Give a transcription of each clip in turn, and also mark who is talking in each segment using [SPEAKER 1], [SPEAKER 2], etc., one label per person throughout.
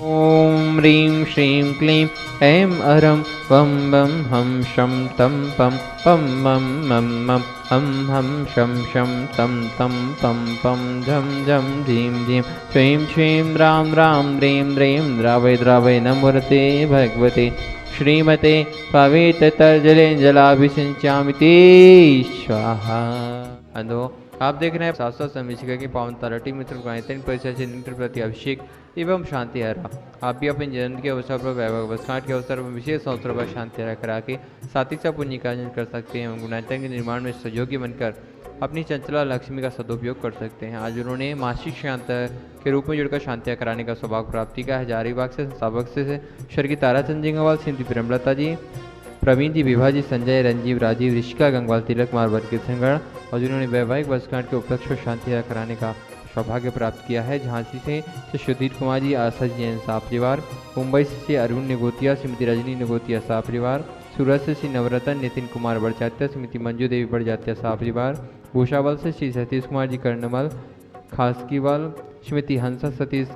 [SPEAKER 1] ॐ ह्रीं श्रीं क्लीं ऐं अरं वं वं हं शं तं पं पं मं मं मं हं हं शं शं तं तं पं पं झं झं झीं झीं श्रीं श्रीं रां रां ह्रीं ह्रीं द्रावय द्रावय नमोऽर्ते भगवते श्रीमते पवित्रतर्जले जलाभिषिञ्चामि ते स्वाहा। अधो आप देख रहे हैं शाश्वत समीक्षिका की पावन तराटी मित्र गायत्री परिषद से नित्य प्रति अभिषेक एवं शांति हरा। आप भी अपने जन्म के अवसर पर वैभव वर्षगांठ के अवसर पर विशेष अवसर पर शांति हरा करा के सात्विक सा पुण्य का अर्जन कर सकते हैं एवं गुणायतन के निर्माण में सहयोगी बनकर अपनी चंचला लक्ष्मी का सदुपयोग कर सकते हैं। आज उन्होंने मासिक शांत के रूप में जुड़कर शांतियाँ कराने का सौभाग्य प्राप्ति का हजारीबाग से संस्थापक से स्वर्गीय ताराचंद जिंगवाल, श्रीमती प्रेमलता जी, प्रवीण जी, विभा जी, संजय, रंजीव, राजीव, ऋषिका गंगवाल, तिलक कुमार वर्ग किशनगढ़ और जिन्होंने वैवाहिक वर्षगांठ के उपलक्ष्य में शांति कराने का सौभाग्य प्राप्त किया है। झांसी से सुधीर कुमार जी, आशा जी जैन शाह परिवार, मुंबई से अरुण निगोतिया, श्रीमती रजनी निगोतिया शाह परिवार, सूरत से श्री नवरत्न नितिन कुमार बड़जात्या, श्रीमती मंजू देवी बड़जात्या शाह परिवार, भूषावल से श्री सतीश कुमार जी कर्णमल खासकीवाल, श्रीमती हंसा सतीश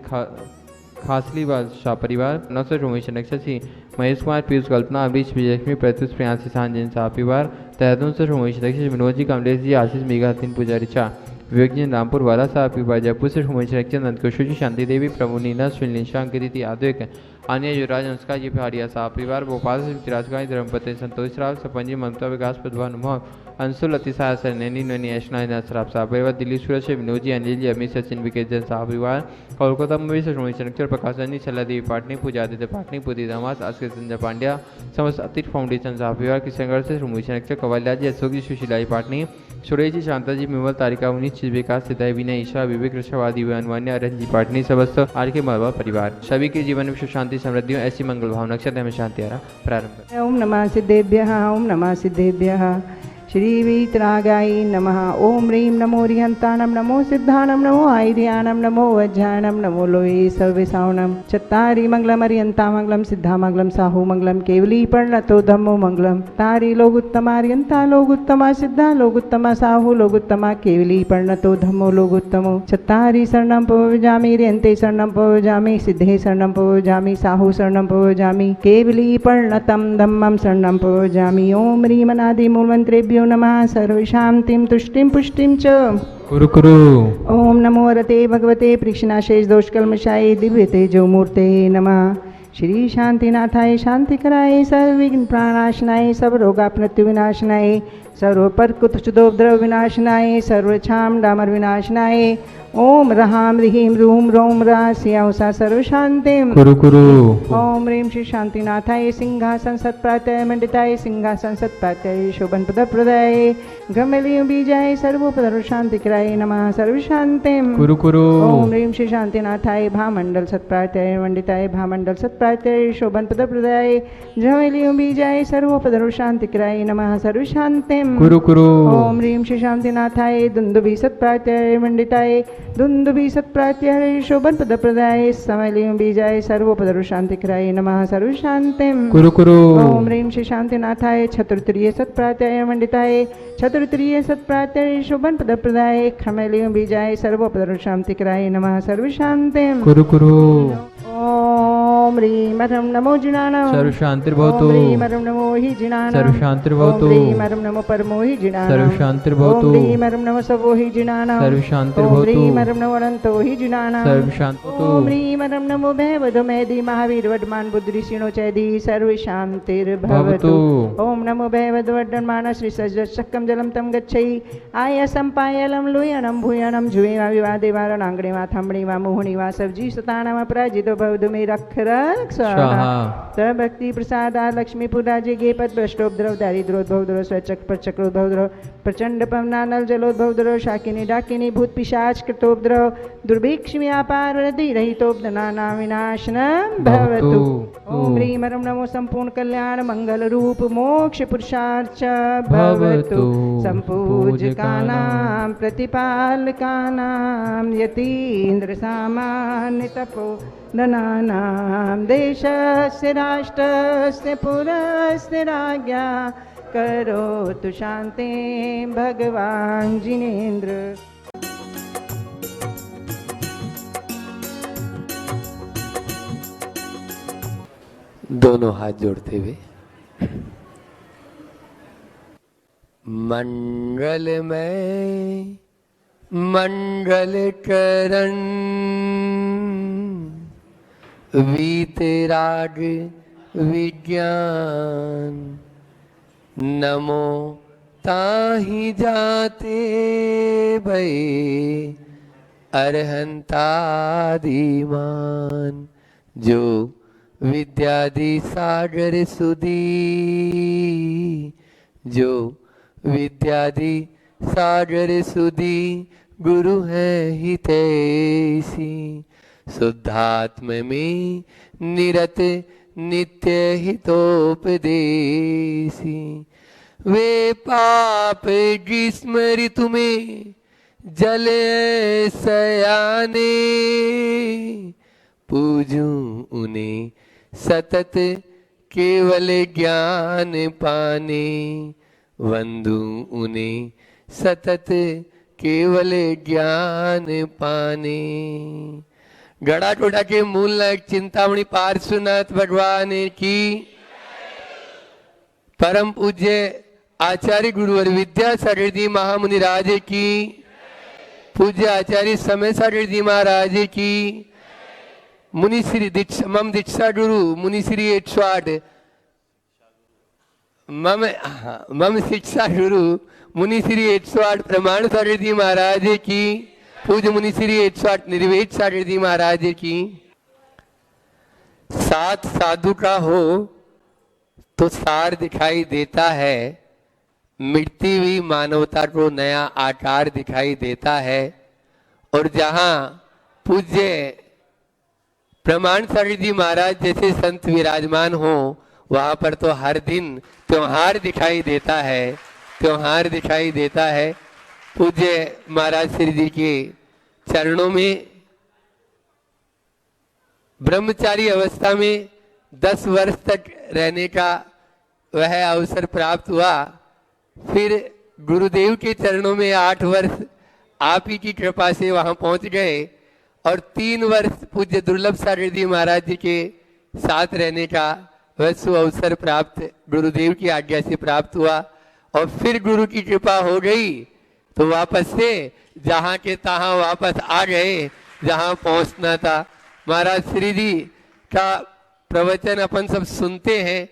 [SPEAKER 1] खासलीवाल शाह परिवार, नौसर उमेश नक्शा श्री महेश कुमार पीयूष कल्पना अमरीश विजयलक्ष्मी प्रत्युष प्रियांशी शाहजैन शाह परिवार, देहरादून से उमेश नक्शा विनोद जी, कमलेश जी, आशीष मेघा, तीन पुजारी शाह, विवेक जी रामपुर वाला साहब परिवार, जयपुर से उमेश नक्शा नंदकिशोर जी, शांति देवी, प्रभु नीना, सुनील शाह, गिरिति आद्विक, अन्य युवराज अनुष्का जी भारिया साह परिवार, भोपाल से राजगाई धर्मपति संतोष राव, सपंजी ममता विकास प्रधान मोहन अंशुल अतिशा सर नैनी नैनी ऐशना सराब साह परिवार, दिल्ली सूरत से विनोद जी, अंजलि जी, अमित सचिन विकेश जैन साह परिवार, कोलकाता में से शनिचर प्रकाश रंजी, छला देवी पाटनी, पूजा आदित्य पाटनी, पुदी दामास, अस्कर संजय पांड्या, समस्त अतीत फाउंडेशन साह परिवार, किशनगढ़ से शनिचर कवल्या जी, अशोक जी, सुशीला जी पाटनी, सुरेश जी, शांता जी, विमल, तारिका, उन्नीस चीज विकास, सिद्धाय विनय, ईशा, विवेक, रक्षावादी, अनवान्य, अरन जी पाटनी, समस्त आर के मलबा परिवार, सभी के जीवन में सुख शांति समृद्धि ऐसी मंगल भावना नक्षत्र में शांति आ रहा प्रारंभ।
[SPEAKER 2] ओम नमः सिद्धेभ्यः, ओम नमः सिद्धेभ्यः, श्री वीतरागाय नमः। ओम ह्रीं नमो रिहंताणं, नमो सिद्धाणं, नमो आयुर्याणं, नमो वज्राणं, नमो लोये सर्वेशावणं। चत्तारि मंगलम अरियंता मंगलम, सिद्धा मंगलम, साहू मंगलम, केवली पर्णतो धम्मो मंगलम। तारि लोगुत्तमा अरियंता लोगुत्तमा, सिद्धा लोगुत्तमा, साहू लोगुत्तमा, केवली पर्णतो धम्मो लोगुत्तमो। चत्तारि शरणं पवजामि, रियंते शरणं पवजामि, सिद्धे शरणं पवजामि, साहू शरणं पवजामि, केवली पर्णतं धम्मं शरणं पवजामि। ओम ह्रीं अनादि मूलमंत्रेभ्यो नमः। सर्वशांतिं तुष्टिं पुष्टिं च
[SPEAKER 1] कुरु कुरु।
[SPEAKER 2] ओम नमो रते भगवते पृक्षनाशेष दोषकल्मषाय दिव्य तेजो मूर्ते नमः। श्री शांतिनाथाय शांतिकराय सर्वविघ्न प्राणाशनाय सर्वरोगापनत्य विनाशनाय सर्वपर्कुतचुदोपद्रव विनाशनाय सर्वछाम डामर विनाशनाय ओम रहाम ह्रीं रूम रोम रा सियाउसा सर्वशांतिं
[SPEAKER 1] कुरु कुरु।
[SPEAKER 2] ओम ह्रीं श्री शांतिनाथाय सिंहासन सत्प्रातय मंडिताय सिंहासन सत्प्रातय शोभन पद प्रदाय गमलियों बीजाय सर्वोपद्रव शांतिकराय नमः सर्वशांतिं
[SPEAKER 1] कुरु कुरु।
[SPEAKER 2] ओम ह्रीं श्री शांतिनाथाय भामंडल सत्प्रातय मंडिताय भामंडल सत्प्रातय शोभन पद प्रदाय गमलियों बीजाय सर्वोपद्रव शांतिकराय नमः सर्वशांतिं
[SPEAKER 1] कुरु कुरु।
[SPEAKER 2] ओम ह्रीं श्री शांतिनाथाय दुंदुभि सत्प्रातय मंडिताय दुंदुभि सत्प्रातय शोभन पद प्रदाय समलियों बीजाय सर्वोपद्रव शांतिकराय नमः सर्वशांतिं
[SPEAKER 1] कुरु कुरु।
[SPEAKER 2] ओम ह्रीं श्री शांतिनाथाय चतुर्तरीय सत्प्रातय मंडिताय चतुर्तरीय सत्प्रातय शोभन पद प्रदाय खमलियों बीजाय सर्वोपद्रव शांतिकराय नमः सर्वशांतिं
[SPEAKER 1] कुरु कुरु।
[SPEAKER 2] ओम ह्रीं मरं नमो जिनानां
[SPEAKER 1] सर्व शांतिर्भवतु।
[SPEAKER 2] ओम ह्रीं मरं नमो हि जिनानां
[SPEAKER 1] सर्व शांतिर्भवतु।
[SPEAKER 2] ओम ह्रीं मरं नमो परमो हि जिनानां
[SPEAKER 1] सर्व शांतिर्भवतु।
[SPEAKER 2] ओम ह्रीं मरं नमो सवो हि जिनानां
[SPEAKER 1] सर्व
[SPEAKER 2] ओम
[SPEAKER 1] शांतिर्भवतु।
[SPEAKER 2] ह्रीं मरं नमो अनंतो हि जिनानां
[SPEAKER 1] सर्व शांतिर्भवतु।
[SPEAKER 2] ओम ह्रीं मरं नमो भैवदो मेधि महावीर वड्मान बुद्ध ऋषिणो चैधि सर्व शांतिर्भवतु। ओम नमो भैवदो वड्डमान श्री सज्ज शक्कम जलम तम गच्छै आयसं पायलं लुयनं भूयनं जुवेवा विवादे वारणांगणे वा थंबणे वा मोहणी वा सब्जी सतानाम अपराजितो भवदु मे रख रख स्वाहा। तब भक्ति प्रसादा लक्ष्मी पुरा जे पद भ्रष्टोपद्रव दारिद्रोद्भवद्रव स्वचक पर चक्रोद्भवद्रव प्रचंड पवनानल जलोद्भवद्रव शाकिनी डाकिनी भूत पिशाच कृतोपद्रव दुर्भिक्ष व्यापार रति रहितोपदनाना विनाशनम भवतु। ओम ह्रीं मरं नमो संपूर्ण कल्याण मंगल रूप मोक्ष पुरुषार्थ भवतु। संपूजकानां प्रतिपालकानां यतीन्द्र सामान्य तपो धनानां देशस्य राष्ट्रस्य पुरस्य राज्ञा करोतु शान्तिं भगवान् जिनेन्द्र।
[SPEAKER 3] दोनों हाथ जोड़ते हुए मंगलमय मंगल करण वीतराग विज्ञान नमो ताहि जाते भई अरहंतादिमान जो विद्यादि सागर सुधी जो विद्यादि सागर सुधी गुरु है हितैषी शुद्धात्म में निरत नित्य हितोपदेशी वे पाप ग्रीष्म ऋतु में जल सयाने पूजूं उन्हें सतत केवल ज्ञान पाने वंदू उन्हें सतत केवल ज्ञान पाने। गड़ा टोड़ा के मूल नायक चिंतामणि पार्श्वनाथ भगवान की परम पूज्य आचार्य गुरुवर विद्यासागर जी महामुनि राज की पूज्य आचार्य समय सागर जी महाराज की मुनि श्री दीक्षा मम दीक्षा गुरु मुनि श्री 108 मम शिक्षा गुरु मुनि श्री 108 प्रमाण सागर जी महाराज की पूज्य मुनि श्री 108 निर्वेद सागर जी महाराज की। साथ साधु का हो तो सार दिखाई देता है, मिटती हुई मानवता को नया आकार दिखाई देता है। और जहाँ पूज्य प्रमाण सागर जी महाराज जैसे संत विराजमान हो वहाँ पर तो हर दिन त्योहार दिखाई देता है, त्योहार दिखाई देता है। पूज्य महाराज श्री जी के चरणों में ब्रह्मचारी अवस्था में 10 वर्ष तक रहने का वह अवसर प्राप्त हुआ। फिर गुरुदेव के चरणों में 8 वर्ष आप ही की कृपा से वहां पहुंच गए और 3 वर्ष पूज्य दुर्लभ सागर जी महाराज जी के साथ रहने का वह सुअवसर प्राप्त गुरुदेव की आज्ञा से प्राप्त हुआ। और फिर गुरु की कृपा हो गई तो वापस से जहां के तहां वापस आ गए जहां पहुंचना था। महाराज श्री जी का प्रवचन अपन सब सुनते हैं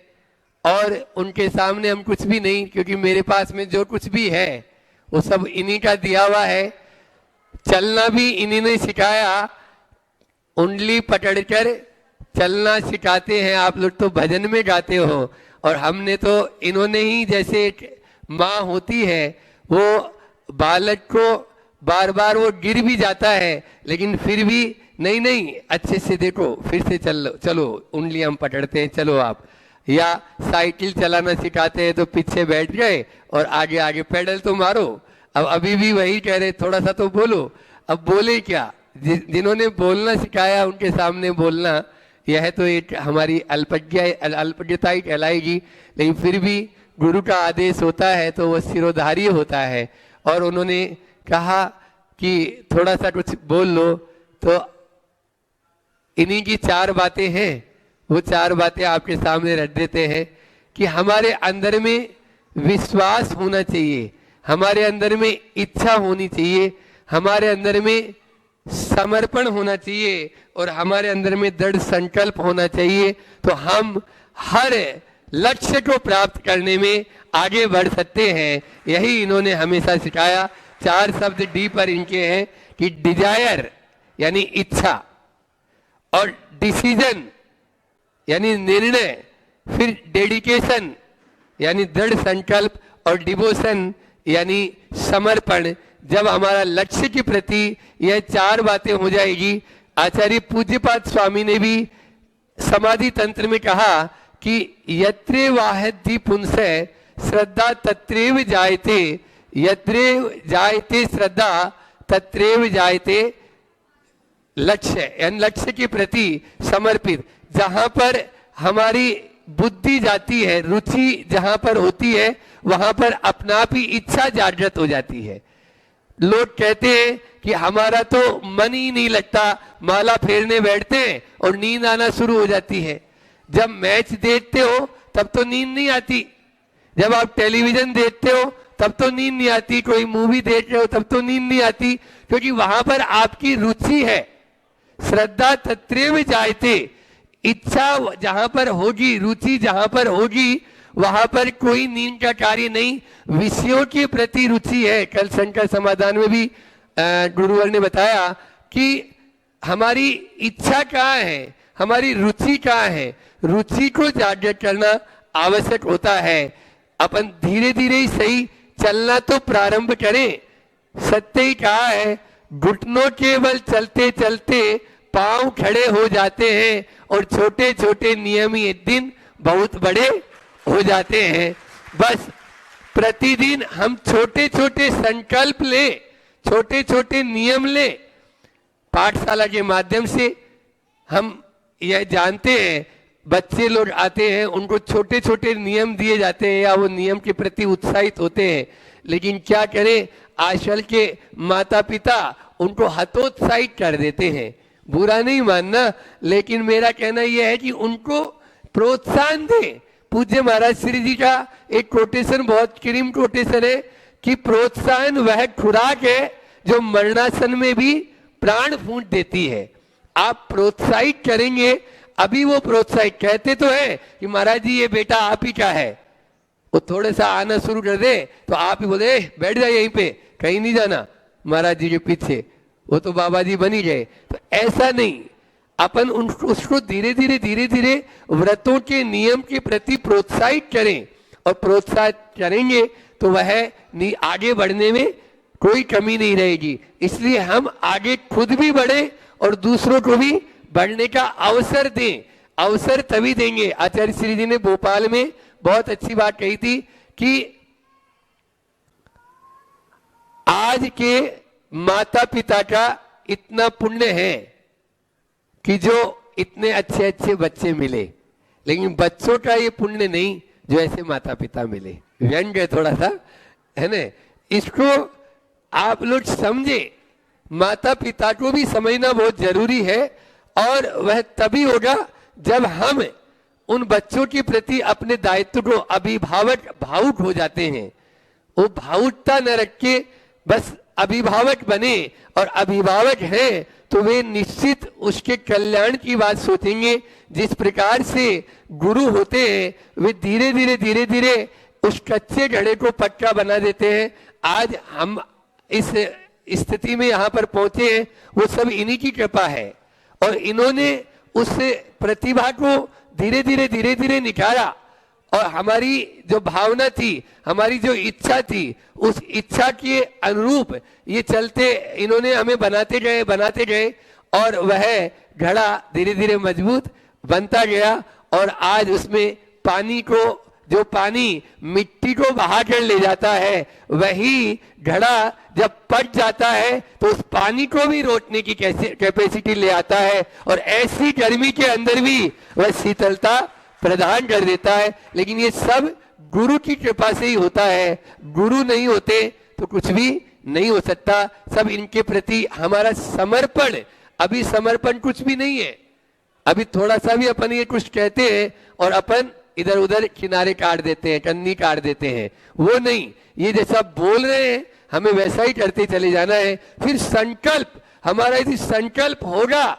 [SPEAKER 3] और उनके सामने हम कुछ भी नहीं, क्योंकि मेरे पास में जो कुछ भी है वो सब इन्हीं का दिया हुआ है। चलना भी इन्हीं ने सिखाया, उंगली पकड़कर चलना सिखाते हैं। आप लोग तो भजन में गाते हो और हमने तो इन्होंने ही, जैसे एक माँ होती है वो बालक को बार बार वो गिर भी जाता है लेकिन फिर भी नहीं अच्छे से देखो फिर से चलो उंगली हम पकड़ते हैं, चलो आप। या साइकिल चलाना सिखाते हैं तो पीछे बैठ गए और आगे आगे पैडल तो मारो। अब अभी भी वही कह रहे थोड़ा सा तो बोलो। अब बोले क्या, जिन्होंने बोलना सिखाया उनके सामने बोलना, यह तो एक हमारी अल्पज्ञता ही कहलाएगी। लेकिन फिर भी गुरु का आदेश होता है तो वह सिरोधारी होता है। और उन्होंने कहा कि थोड़ा सा कुछ बोल लो, तो इन्हीं की 4 बातें हैं, वो 4 बातें आपके सामने रख देते हैं कि हमारे अंदर में विश्वास होना चाहिए, हमारे अंदर में इच्छा होनी चाहिए, हमारे अंदर में समर्पण होना चाहिए और हमारे अंदर में दृढ़ संकल्प होना चाहिए। तो हम हर लक्ष्य को प्राप्त करने में आगे बढ़ सकते हैं। यही इन्होंने हमेशा सिखाया। 4 शब्द डी पर इनके हैं कि डिजायर यानी इच्छा, और डिसीजन यानी निर्णय, फिर डेडिकेशन यानी दृढ़ संकल्प, और डिवोशन यानी समर्पण। जब हमारा लक्ष्य के प्रति यह 4 बातें हो जाएगी, आचार्य पूज्यपाद स्वामी ने भी समाधि तंत्र में कहा कि यत्रे वाहद्धि पुंसः श्रद्धा तत्रेव जायते, यत्रे जायते श्रद्धा तत्रेव जायते लक्ष्य, यानी लक्ष्य के प्रति समर्पित। जहां पर हमारी बुद्धि जाती है, रुचि जहां पर होती है, वहां पर अपना आप ही इच्छा जागृत हो जाती है। लोग कहते हैं कि हमारा तो मन ही नहीं लगता, माला फेरने बैठते हैं और नींद आना शुरू हो जाती है। जब मैच देखते हो तब तो नींद नहीं आती, जब आप टेलीविजन देखते हो तब तो नींद नहीं आती, कोई मूवी देख रहे हो तब तो नींद नहीं आती, क्योंकि वहां पर आपकी रुचि है। श्रद्धा तत्रेव जायते, इच्छा जहां पर होगी, रुचि जहां पर होगी, वहां पर कोई नींद का कार्य नहीं। विषयों के प्रति रुचि है। कल शंकर समाधान में भी गुरुवर ने बताया कि हमारी इच्छा कहाँ है, हमारी रुचि कहाँ है। रुचि को जागृत करना आवश्यक होता है। अपन धीरे धीरे ही सही चलना तो प्रारंभ करें। सत्य ही कहा है, घुटनों के बल चलते चलते पांव खड़े हो जाते हैं और छोटे छोटे नियम ही एक दिन बहुत बड़े हो जाते हैं। बस प्रतिदिन हम छोटे छोटे संकल्प ले, छोटे छोटे नियम ले। पाठशाला के माध्यम से हम यह जानते हैं, बच्चे लोग आते हैं, उनको छोटे छोटे नियम दिए जाते हैं या वो नियम के प्रति उत्साहित होते हैं, लेकिन क्या करें, आजकल के माता पिता उनको हतोत्साहित कर देते हैं। बुरा नहीं मानना, लेकिन मेरा कहना यह है कि उनको प्रोत्साहन दें। पूज्य महाराज श्री जी का एक कोटेशन बहुत क्रीम कोटेशन है कि प्रोत्साहन वह खुराक है जो मरणासन में भी प्राण फूंक देती है। आप प्रोत्साहित करेंगे, अभी वो प्रोत्साहित कहते तो है कि महाराज जी ये बेटा आप ही का है, वो थोड़ा सा आना शुरू कर दे तो आप ही बोले बैठ जाए यहीं पे, कहीं नहीं जाना महाराज जी के पीछे, वो तो बाबा जी बन ही गए। तो ऐसा नहीं, अपन उसको धीरे धीरे व्रतों के नियम के प्रति प्रोत्साहित करें, और प्रोत्साहित करेंगे तो वह आगे बढ़ने में कोई कमी नहीं रहेगी। इसलिए हम आगे खुद भी बढ़े और दूसरों को भी बढ़ने का अवसर दें। अवसर तभी देंगे। आचार्य श्री जी ने भोपाल में बहुत अच्छी बात कही थी कि आज के माता पिता का इतना पुण्य है कि जो इतने अच्छे अच्छे बच्चे मिले, लेकिन बच्चों का ये पुण्य नहीं जो ऐसे माता पिता मिले। व्यंग है थोड़ा सा, है ना, इसको आप लोग समझे। माता पिता को भी समझना बहुत जरूरी है, और वह तभी होगा जब हम उन बच्चों के प्रति अपने दायित्व को, अभिभावक भावुक हो जाते हैं। वो भावुकता न रख के बस अभिभावक बने, और अभिभावक हैं तो वे निश्चित उसके कल्याण की बात सोचेंगे। जिस प्रकार से गुरु होते हैं, वे धीरे धीरे उस कच्चे घड़े को पक्का बना देते हैं। आज हम इस स्थिति में यहाँ पर पहुंचे हैं, वो सब इन्हीं की कृपा है, और इन्होंने उस प्रतिभा को धीरे धीरे निखारा। और हमारी जो भावना थी, हमारी जो इच्छा थी, उस इच्छा के अनुरूप ये चलते इन्होंने हमें बनाते गए, और वह घड़ा धीरे धीरे मजबूत बनता गया। और आज उसमें पानी को, जो पानी मिट्टी को बहा कर ले जाता है, वही घड़ा जब पट जाता है तो उस पानी को भी रोकने की कैपेसिटी ले आता है, और ऐसी गर्मी के अंदर भी वह शीतलता प्रदान कर देता है। लेकिन ये सब गुरु की कृपा से ही होता है। गुरु नहीं होते तो कुछ भी नहीं हो सकता। सब इनके प्रति हमारा समर्पण, अभी समर्पण कुछ भी नहीं है। अभी थोड़ा सा भी अपन ये कुछ कहते हैं और अपन इधर उधर किनारे काट देते हैं, कन्नी काट देते हैं, वो नहीं। ये जैसा बोल रहे हैं हमें वैसा ही करते चले जाना है। फिर संकल्प, हमारा यदि संकल्प होगा,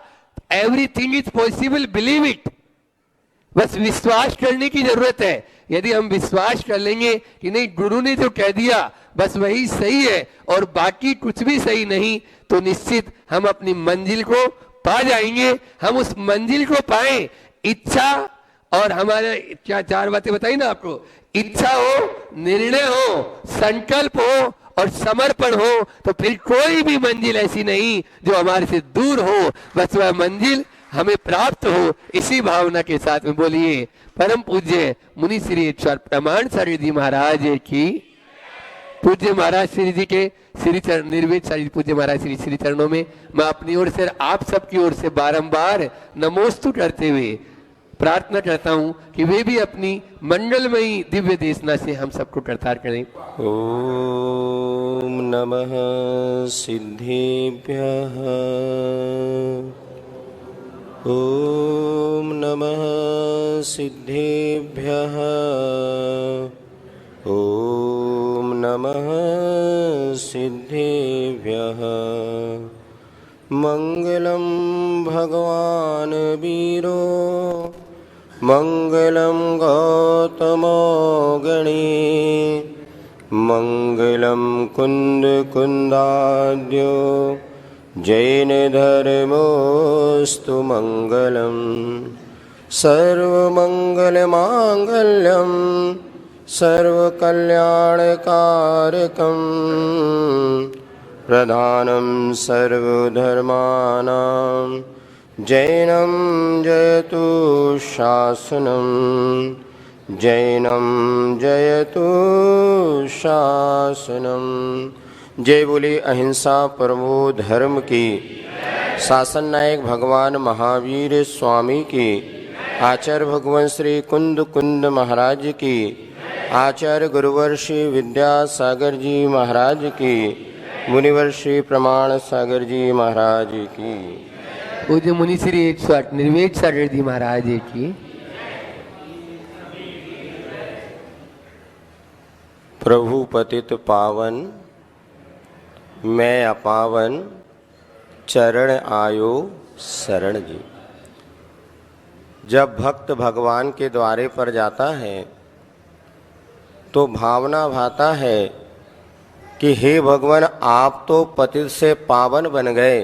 [SPEAKER 3] everything is possible, believe it. बस विश्वास करने की जरूरत है। यदि हम विश्वास कर लेंगे कि नहीं, गुरु ने जो कह दिया बस वही सही है और बाकी कुछ भी सही नहीं, तो निश्चित हम अपनी मंजिल को पा जाएंगे। हम उस मंजिल को पाए, इच्छा, और हमारे क्या चार बातें बताई ना आपको, इच्छा हो, निर्णय हो, संकल्प हो और समर्पण हो, तो फिर कोई भी मंजिल ऐसी नहीं जो हमारे से दूर हो। बस वह मंजिल हमें प्राप्त हो। इसी भावना के साथ में बोलिए परम पूज्य मुनि श्री ईश्वर प्रमाण सारी जी महाराज की। पूज्य महाराज श्री जी के श्री चरण, निर्वेद सारी पूज्य महाराज श्री चरणों में मैं अपनी ओर से, आप सबकी ओर से बारंबार नमोस्तु करते हुए प्रार्थना करता हूं कि वे भी अपनी मंगलमयी दिव्य देशना से हम सबको करतार करें।
[SPEAKER 4] ओम नमः सिद्धेभ्यः। ॐ नमः सिद्धेभ्यः। ॐ नमः सिद्धेभ्यः। मङ्गलं भगवान् वीरो मङ्गलं गौतमो गणे मङ्गलं कुन्दकुन्दाद्यो जैनधर्मोऽस्तु मङ्गलं सर्वमङ्गलमाङ्गल्यं सर्वकल्याणकारकं प्रधानं सर्वधर्माणां जैनं जयतु शासनं जैनं जयतु शासनं। जय बोले अहिंसा परमो धर्म की। शासन नायक भगवान महावीर स्वामी की। आचार्य भगवान श्री कुंद महाराज की। आचार्य गुरुवर श्री विद्यासागर जी महाराज की। मुनिवर श्री प्रमाण सागर जी महाराज की।
[SPEAKER 3] पूज्य मुनि श्री 108 निर्वेद सागर जी महाराज की।
[SPEAKER 4] प्रभु पतित पावन मैं अपावन चरण आयो शरण जी। जब भक्त भगवान के द्वारे पर जाता है तो भावना भाता है कि हे भगवान आप तो पतित से पावन बन गए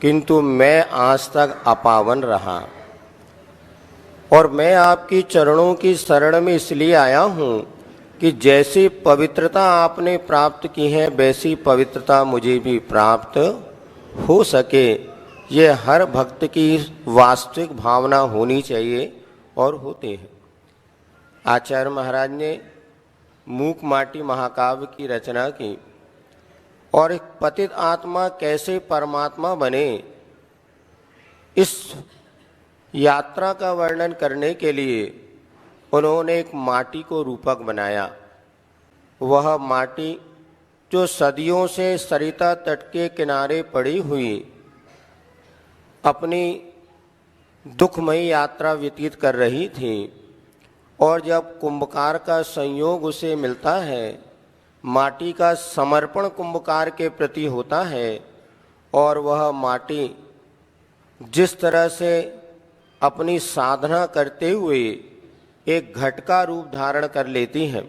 [SPEAKER 4] किंतु मैं आज तक अपावन रहा और मैं आपकी चरणों की शरण में इसलिए आया हूँ कि जैसी पवित्रता आपने प्राप्त की है वैसी पवित्रता मुझे भी प्राप्त हो सके। ये हर भक्त की वास्तविक भावना होनी चाहिए और होती है। आचार्य महाराज ने मूक माटी महाकाव्य की रचना की और एक पतित आत्मा कैसे परमात्मा बने इस यात्रा का वर्णन करने के लिए उन्होंने एक माटी को रूपक बनाया। वह माटी जो सदियों से सरिता तट के किनारे पड़ी हुई अपनी दुखमयी यात्रा व्यतीत कर रही थी और जब कुंभकार का संयोग उसे मिलता है, माटी का समर्पण कुंभकार के प्रति होता है और वह माटी जिस तरह से अपनी साधना करते हुए एक घट का रूप धारण कर लेती है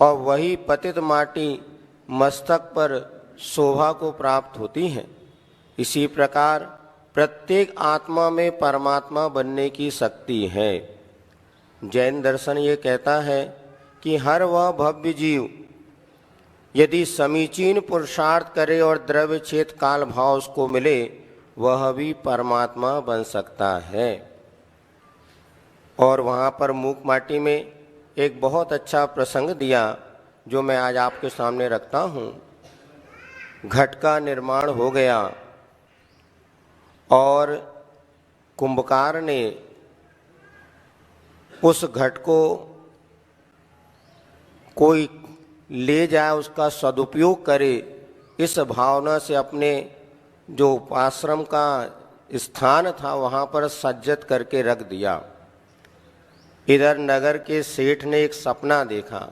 [SPEAKER 4] और वही पतित माटी मस्तक पर शोभा को प्राप्त होती है। इसी प्रकार प्रत्येक आत्मा में परमात्मा बनने की शक्ति है। जैन दर्शन ये कहता है कि हर वह भव्य जीव यदि समीचीन पुरुषार्थ करे और द्रव्य चेत काल भाव उसको मिले वह भी परमात्मा बन सकता है। और वहाँ पर मूक माटी में एक बहुत अच्छा प्रसंग दिया जो मैं आज आपके सामने रखता हूँ। घट का निर्माण हो गया और कुंभकार ने उस घट को कोई ले जाए उसका सदुपयोग करे इस भावना से अपने जो आश्रम का स्थान था वहाँ पर सज्जत करके रख दिया। इधर नगर के सेठ ने एक सपना देखा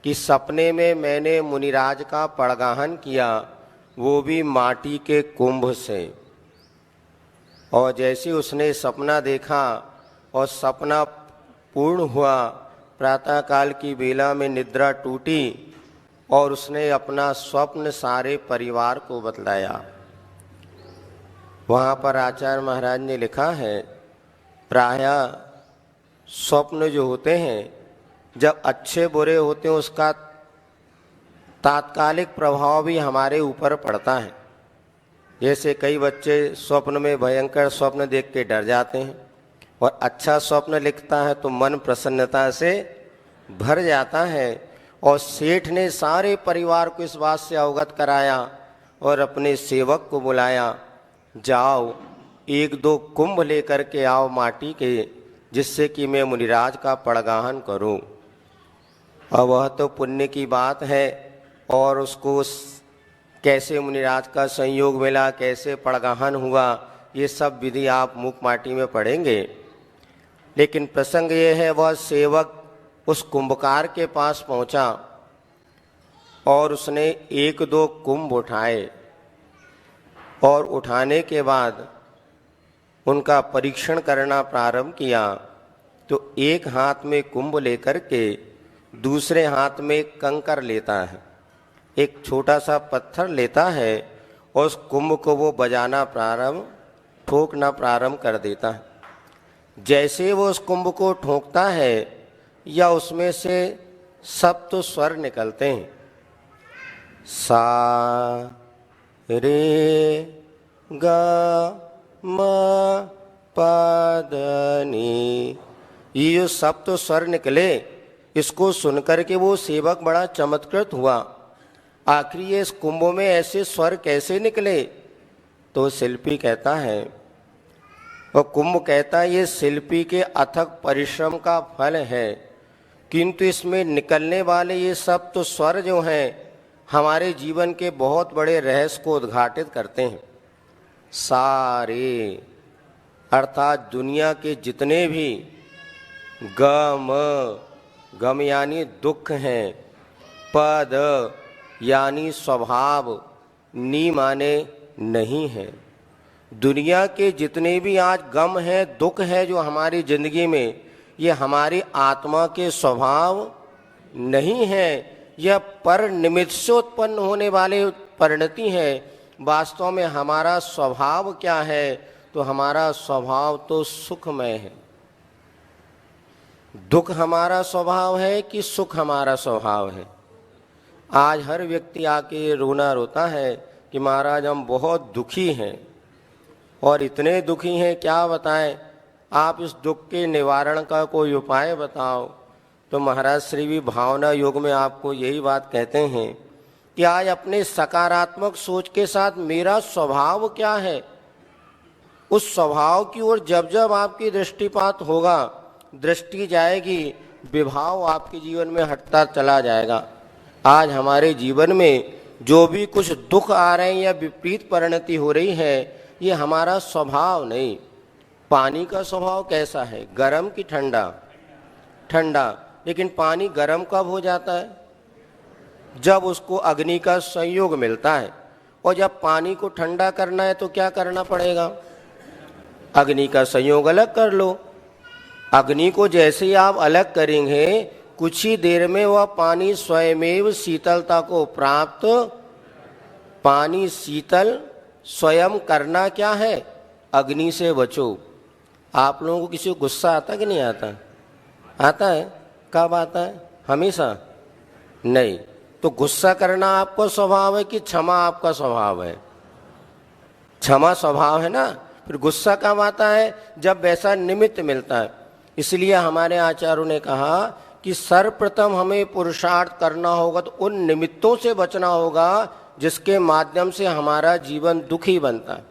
[SPEAKER 4] कि सपने में मैंने मुनिराज का पड़गाहन किया, वो भी माटी के कुंभ से। और जैसे उसने सपना देखा और सपना पूर्ण हुआ, प्रातःकाल की बेला में निद्रा टूटी और उसने अपना स्वप्न सारे परिवार को बतलाया। वहाँ पर आचार्य महाराज ने लिखा है, प्रायः स्वप्न जो होते हैं जब अच्छे बुरे होते हैं उसका तात्कालिक प्रभाव भी हमारे ऊपर पड़ता है। जैसे कई बच्चे स्वप्न में भयंकर स्वप्न देख के डर जाते हैं और अच्छा स्वप्न लिखता है तो मन प्रसन्नता से भर जाता है। और सेठ ने सारे परिवार को इस बात से अवगत कराया और अपने सेवक को बुलाया, जाओ 1-2 कुंभ लेकर के आओ माटी के, जिससे कि मैं मुनिराज का पड़गाहन करूं। और वह तो पुण्य की बात है और उसको कैसे मुनिराज का संयोग मिला, कैसे पड़गाहन हुआ, ये सब विधि आप मुखमाटी में पढ़ेंगे। लेकिन प्रसंग ये है, वह सेवक उस कुंभकार के पास पहुंचा और उसने 1-2 कुंभ उठाए और उठाने के बाद उनका परीक्षण करना प्रारंभ किया। तो एक हाथ में कुंभ लेकर के दूसरे हाथ में कंकर लेता है, एक छोटा सा पत्थर लेता है और उस कुंभ को वो बजाना ठोकना प्रारंभ कर देता है। जैसे वो उस कुंभ को ठोकता है या उसमें से सप्त स्वर निकलते हैं, सा रे ग म प ध नि, ये जो सप्त स्वर निकले, इसको सुनकर के वो सेवक बड़ा चमत्कृत हुआ। आखिर ये इस कुंभों में ऐसे स्वर कैसे निकले? तो शिल्पी कहता है, और कुंभ कहता है, ये शिल्पी के अथक परिश्रम का फल है, किंतु इसमें निकलने वाले ये सप्त स्वर जो हैं हमारे जीवन के बहुत बड़े रहस्य को उद्घाटित करते हैं। सारे अर्थात दुनिया के जितने भी गम यानी दुख हैं, पद यानी स्वभाव, नी माने नहीं है। दुनिया के जितने भी आज गम है, दुख है जो हमारी जिंदगी में, ये हमारी आत्मा के स्वभाव नहीं है, यह पर निमित्त से उत्पन्न होने वाले परिणति है। वास्तव में हमारा स्वभाव क्या है? तो हमारा स्वभाव तो सुखमय है। दुख हमारा स्वभाव है कि सुख हमारा स्वभाव है? आज हर व्यक्ति आके रोना रोता है कि महाराज हम बहुत दुखी हैं, और इतने दुखी हैं क्या बताएं, आप इस दुख के निवारण का कोई उपाय बताओ। तो महाराज श्री भी भावना योग में आपको यही बात कहते हैं कि आज अपने सकारात्मक सोच के साथ मेरा स्वभाव क्या है, उस स्वभाव की ओर जब जब आपकी दृष्टिपात होगा, दृष्टि जाएगी, विभाव आपके जीवन में हटता चला जाएगा। आज हमारे जीवन में जो भी कुछ दुख आ रहे हैं या विपरीत परिणति हो रही है, ये हमारा स्वभाव नहीं। पानी का स्वभाव कैसा है? गर्म कि ठंडा? ठंडा। लेकिन पानी गर्म कब हो जाता है? जब उसको अग्नि का संयोग मिलता है। और जब पानी को ठंडा करना है तो क्या करना पड़ेगा? अग्नि का संयोग अलग कर लो। अग्नि को जैसे ही आप अलग करेंगे, कुछ ही देर में वह पानी स्वयमेव शीतलता को प्राप्त। पानी शीतल स्वयं करना क्या है? अग्नि से बचो। आप लोगों को किसी को गुस्सा आता कि नहीं आता? आता है। कब आता है? हमेशा नहीं। तो गुस्सा करना आपका स्वभाव है कि क्षमा आपका स्वभाव है? क्षमा स्वभाव है ना। फिर गुस्सा कब आता है? जब वैसा निमित्त मिलता है। इसलिए हमारे आचार्यों ने कहा कि सर्वप्रथम हमें पुरुषार्थ करना होगा तो उन निमित्तों से बचना होगा जिसके माध्यम से हमारा जीवन दुखी बनता है।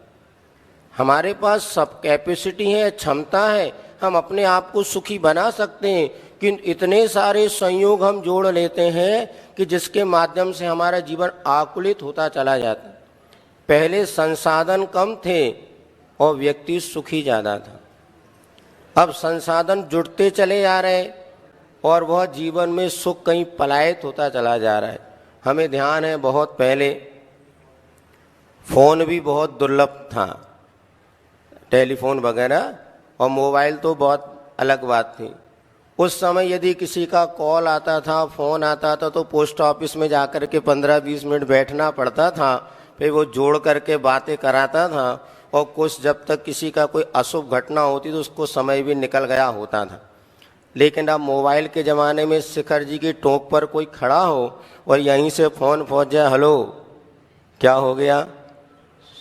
[SPEAKER 4] हमारे पास सब कैपेसिटी है, क्षमता है, हम अपने आप को सुखी बना सकते हैं, किंतु इतने सारे संयोग हम जोड़ लेते हैं कि जिसके माध्यम से हमारा जीवन आकुलित होता चला जाता है। पहले संसाधन कम थे और व्यक्ति सुखी ज़्यादा था। अब संसाधन जुड़ते चले जा रहे हैं और वह जीवन में सुख कहीं पलायित होता चला जा रहा है। हमें ध्यान है, बहुत पहले फ़ोन भी बहुत दुर्लभ था, टेलीफोन वगैरह, और मोबाइल तो बहुत अलग बात थी। उस समय यदि किसी का कॉल आता था, फ़ोन आता था, तो पोस्ट ऑफिस में जाकर के 15-20 मिनट बैठना पड़ता था, फिर वो जोड़ करके बातें कराता था, और कुछ जब तक किसी का कोई अशुभ घटना होती तो उसको समय भी निकल गया होता था। लेकिन अब मोबाइल के ज़माने में शिखर जी की टोक पर कोई खड़ा हो और यहीं से फ़ोन पहुंच जाए, हेलो क्या हो गया,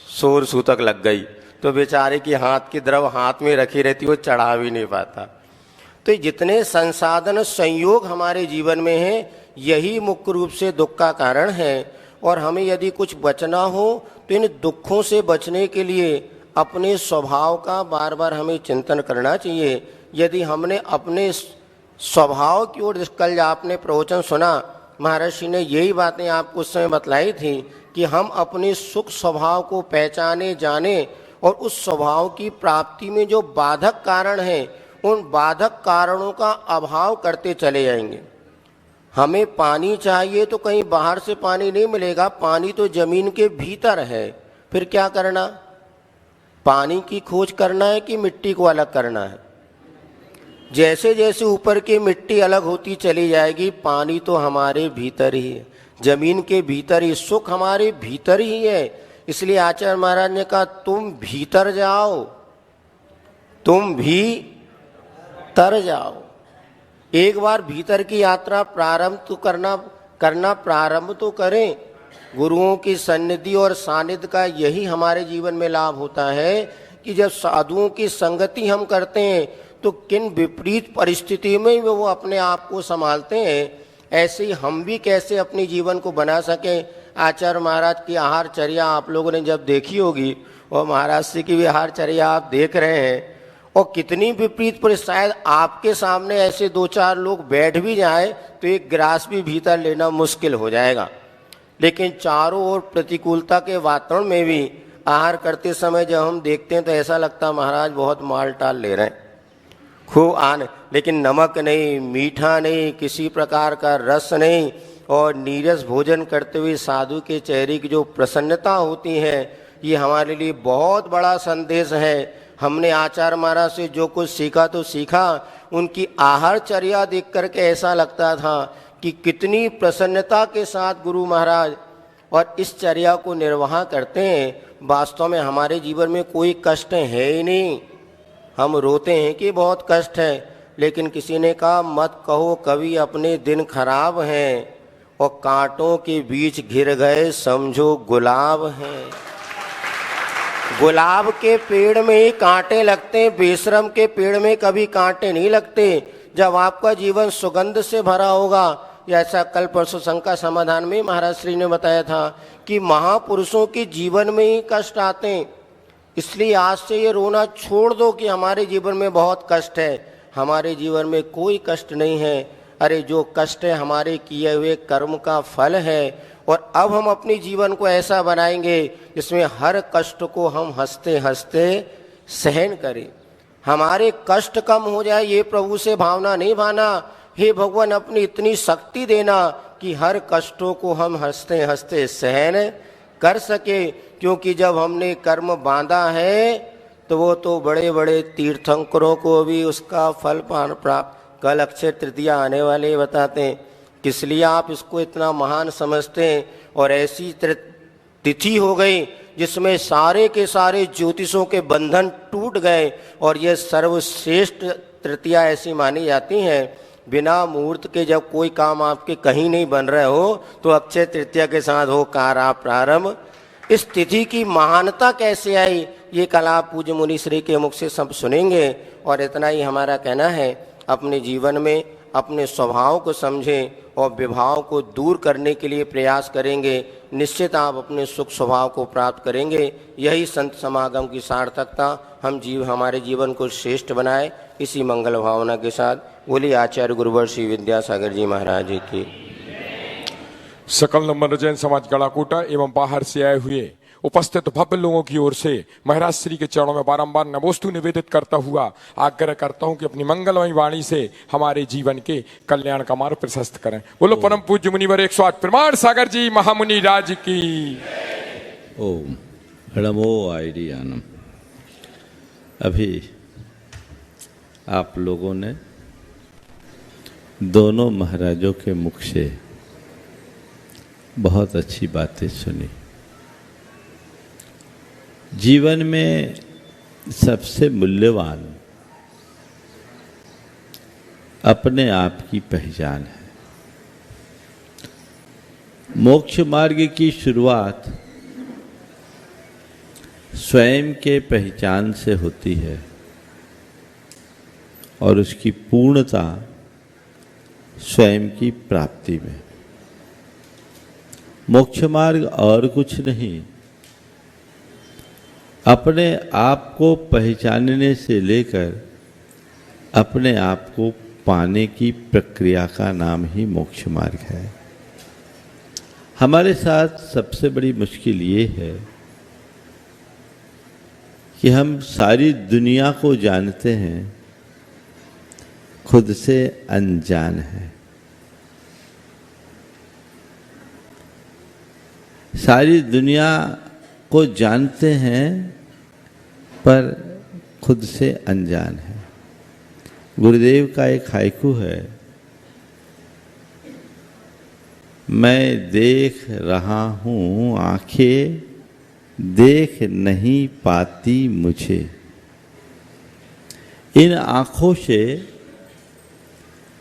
[SPEAKER 4] शोर सूतक लग गई, तो बेचारे की हाथ की द्रव हाथ में रखी रहती, वो चढ़ा भी नहीं पाता। तो जितने संसाधन संयोग हमारे जीवन में हैं, यही मुख्य रूप से दुख का कारण है। और हमें यदि कुछ बचना हो तो इन दुखों से बचने के लिए अपने स्वभाव का बार बार हमें चिंतन करना चाहिए। यदि हमने अपने स्वभाव की ओर, कल आपने प्रवचन सुना, महर्षि ने यही बातें आपको उस समय बतलाई थी कि हम अपने सुख स्वभाव को पहचाने, जाने और उस स्वभाव की प्राप्ति में जो बाधक कारण हैं उन बाधक कारणों का अभाव करते चले जाएंगे। हमें पानी चाहिए तो कहीं बाहर से पानी नहीं मिलेगा, पानी तो जमीन के भीतर है। फिर क्या करना? पानी की खोज करना है कि मिट्टी को अलग करना है? जैसे जैसे ऊपर की मिट्टी अलग होती चली जाएगी, पानी तो हमारे भीतर ही है, जमीन के भीतर ही, सुख हमारे भीतर ही है। इसलिए आचार्य महाराज ने कहा तुम भीतर जाओ, तुम भी तर जाओ। एक बार भीतर की यात्रा प्रारंभ तो करना प्रारंभ तो करें। गुरुओं की सन्निधि और सानिध्य का यही हमारे जीवन में लाभ होता है कि जब साधुओं की संगति हम करते हैं तो किन विपरीत परिस्थिति में वो अपने आप को संभालते हैं, ऐसे ही हम भी कैसे अपने जीवन को बना सकें। आचार्य महाराज की आहारचर्या आप लोगों ने जब देखी होगी और महाराज जी की भी आहारचर्या आप देख रहे हैं, और कितनी विपरीत पर शायद आपके सामने ऐसे दो चार लोग बैठ भी जाए तो एक गिलास भी भीतर लेना मुश्किल हो जाएगा। लेकिन चारों ओर प्रतिकूलता के वातावरण में भी आहार करते समय जब हम देखते हैं तो ऐसा लगता है महाराज बहुत माल टाल ले रहे हैं, खूब आन, लेकिन नमक नहीं, मीठा नहीं, किसी प्रकार का रस नहीं, और नीरस भोजन करते हुए साधु के चेहरे की जो प्रसन्नता होती है, ये हमारे लिए बहुत बड़ा संदेश है। हमने आचार्य महाराज से जो कुछ सीखा तो सीखा, उनकी आहारचर्या देख करके ऐसा लगता था कि कितनी प्रसन्नता के साथ गुरु महाराज और इस चर्या को निर्वाह करते हैं। वास्तव में हमारे जीवन में कोई कष्ट है ही नहीं। हम रोते हैं कि बहुत कष्ट है, लेकिन किसी ने कहा मत कहो कभी अपने दिन खराब हैं, और कांटों के बीच घिर गए समझो गुलाब हैं। गुलाब के पेड़ में ही कांटे लगते हैं, बेशरम के पेड़ में कभी कांटे नहीं लगते। जब आपका जीवन सुगंध से भरा होगा, जैसा कल परसों शंका समाधान में महाराज श्री ने बताया था कि महापुरुषों के जीवन में ही कष्ट आते हैं। इसलिए आज से ये रोना छोड़ दो कि हमारे जीवन में बहुत कष्ट है। हमारे जीवन में कोई कष्ट नहीं है। अरे जो कष्ट है हमारे किए हुए कर्म का फल है, और अब हम अपने जीवन को ऐसा बनाएंगे जिसमें हर कष्ट को हम हंसते हंसते सहन करें। हमारे कष्ट कम हो जाए, ये प्रभु से भावना नहीं भाना, हे भगवान अपनी इतनी शक्ति देना कि हर कष्टों को हम हंसते हंसते सहन कर सके। क्योंकि जब हमने कर्म बांधा है तो वो तो बड़े बड़े तीर्थंकरों को भी उसका फल प्राप्त। कल अक्षय तृतीया आने वाले बताते हैं, किस लिए आप इसको इतना महान समझते हैं। और ऐसी तिथि हो गई जिसमें सारे के सारे ज्योतिषों के बंधन टूट गए, और ये सर्वश्रेष्ठ तृतीया ऐसी मानी जाती हैं। बिना मुहूर्त के जब कोई काम आपके कहीं नहीं बन रहे हो तो अक्षय तृतीया के साथ हो कार्य प्रारंभ। इस तिथि की महानता कैसे आई, ये कल आप पूज्य मुनि श्री के मुख से सब सुनेंगे। और इतना ही हमारा कहना है, अपने जीवन में अपने स्वभाव को समझें और विभाव को दूर करने के लिए प्रयास करेंगे, निश्चित आप अपने सुख स्वभाव को प्राप्त करेंगे। यही संत समागम की सार्थकता हम हमारे जीवन को श्रेष्ठ बनाए। इसी मंगल भावना के साथ बोलिए आचार्य गुरुवर श्री विद्यासागर जी महाराज जी की।
[SPEAKER 5] सकल नंबर जैन समाज गढ़ाकोटा एवं बाहर से आए हुए उपस्थित भव्य लोगों की ओर से महाराज श्री के चरणों में बारंबार नमोस्तु निवेदित करता हुआ आग्रह करता हूं कि अपनी मंगलमयी वाणी से हमारे जीवन के कल्याण का मार्ग प्रशस्त करें। बोलो परम पूज्य मुनिवर 108 प्रमाण सागर जी महामुनि राज की।
[SPEAKER 6] ओम नमो आइडियानम। अभी आप लोगों ने दोनों महाराजों के मुख से बहुत अच्छी बातें सुनी। जीवन में सबसे मूल्यवान अपने आप की पहचान है। मोक्ष मार्ग की शुरुआत स्वयं के पहचान से होती है और उसकी पूर्णता स्वयं की प्राप्ति में। मोक्ष मार्ग और कुछ नहीं, अपने आप को पहचानने से लेकर अपने आप को पाने की प्रक्रिया का नाम ही मोक्ष मार्ग है। हमारे साथ सबसे बड़ी मुश्किल ये है कि हम सारी दुनिया को जानते हैं, खुद से अनजान है। सारी दुनिया को जानते हैं पर खुद से अनजान है। गुरुदेव का एक हाइकू है, मैं देख रहा हूं आंखें देख नहीं पाती मुझे। इन आंखों से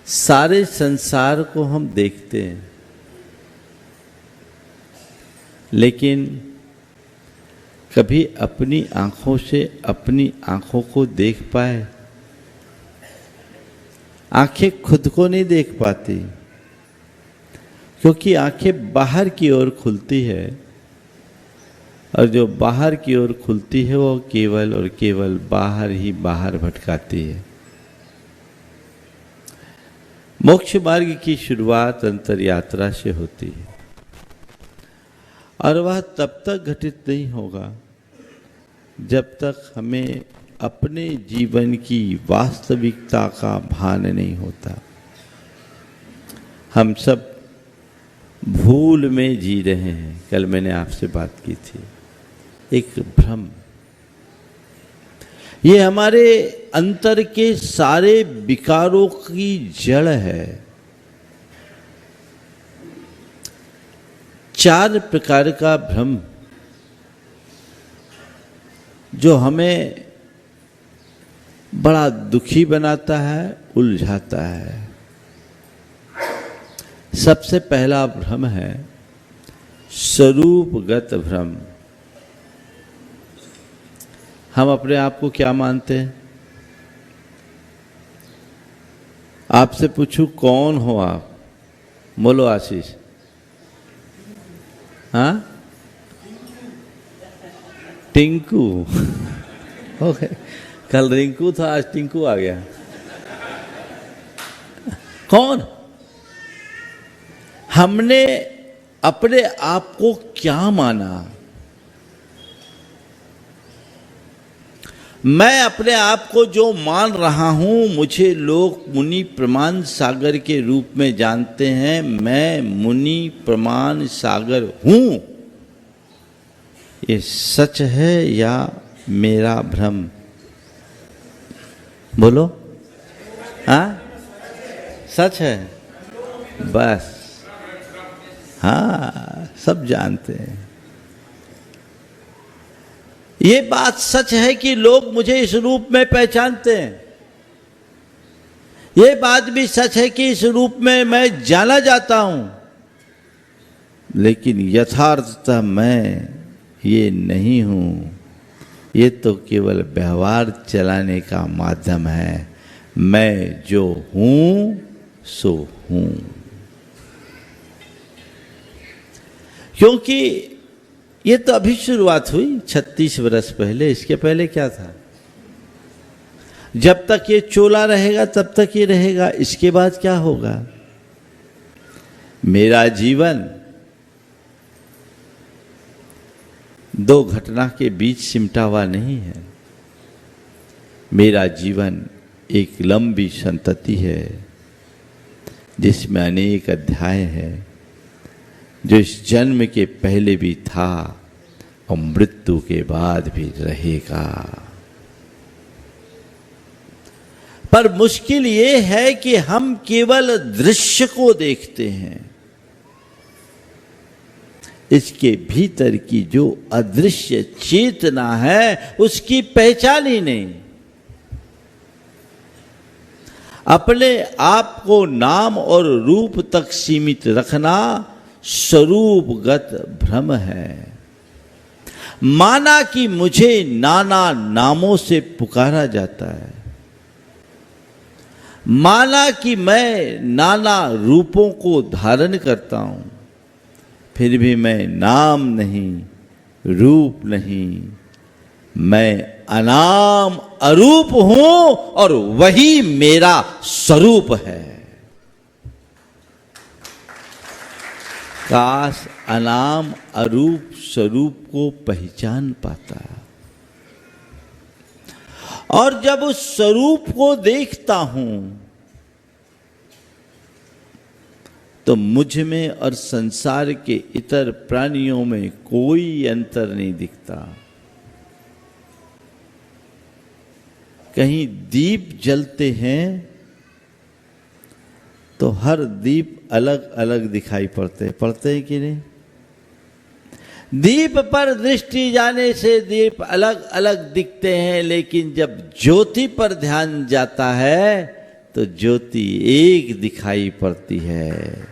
[SPEAKER 6] सारे संसार को हम देखते हैं, लेकिन कभी अपनी आंखों से अपनी आंखों को देख पाए? आंखें खुद को नहीं देख पाती, क्योंकि आंखें बाहर की ओर खुलती है, और जो बाहर की ओर खुलती है वो केवल और केवल बाहर ही बाहर भटकाती है। मोक्ष मार्ग की शुरुआत अंतर यात्रा से होती है, और वह तब तक घटित नहीं होगा जब तक हमें अपने जीवन की वास्तविकता का भान नहीं होता। हम सब भूल में जी रहे हैं। कल मैंने आपसे बात की थी, एक भ्रम। ये हमारे अंतर के सारे विकारों की जड़ है। 4 प्रकार का भ्रम जो हमें बड़ा दुखी बनाता है, उलझाता है। सबसे पहला भ्रम है स्वरूपगत भ्रम। हम अपने आप को क्या मानते हैं? आपसे पूछूं कौन हो आप? बोलो आशीष। हाँ, टिंकू। ओके, कल रिंकू था, आज टिंकू आ गया। कौन? हमने अपने आप को क्या माना? मैं अपने आप को जो मान रहा हूं, मुझे लोग मुनि प्रमाण सागर के रूप में जानते हैं। मैं मुनि प्रमाण सागर हूं। ये सच है या मेरा भ्रम? बोलो। हाँ, सच है। बस, हाँ, सब जानते हैं। ये बात सच है कि लोग मुझे इस रूप में पहचानते हैं। ये बात भी सच है कि इस रूप में मैं जाना जाता हूं, लेकिन यथार्थतः मैं ये नहीं हूं। ये तो केवल व्यवहार चलाने का माध्यम है। मैं जो हूं सो हूं। क्योंकि ये तो अभी शुरुआत हुई 36 वर्ष पहले। इसके पहले क्या था? जब तक ये चोला रहेगा तब तक ये रहेगा। इसके बाद क्या होगा? मेरा जीवन 2 घटना के बीच सिमटा हुआ नहीं है। मेरा जीवन एक लंबी संतति है, जिसमें अनेक अध्याय है, जो इस जन्म के पहले भी था और मृत्यु के बाद भी रहेगा। पर मुश्किल ये है कि हम केवल दृश्य को देखते हैं। इसके भीतर की जो अदृश्य चेतना है, उसकी पहचान ही नहीं। अपने आप को नाम और रूप तक सीमित रखना स्वरूपगत भ्रम है। माना कि मुझे नाना नामों से पुकारा जाता है, माना कि मैं नाना रूपों को धारण करता हूं, फिर भी मैं नाम नहीं, रूप नहीं, मैं अनाम अरूप हूं और वही मेरा स्वरूप है। काश अनाम अरूप स्वरूप को पहचान पाता। और जब उस स्वरूप को देखता हूं तो मुझ में और संसार के इतर प्राणियों में कोई अंतर नहीं दिखता। कहीं दीप जलते हैं तो हर दीप अलग अलग दिखाई पड़ते हैं कि नहीं? दीप पर दृष्टि जाने से दीप अलग अलग दिखते हैं, लेकिन जब ज्योति पर ध्यान जाता है तो ज्योति एक दिखाई पड़ती है।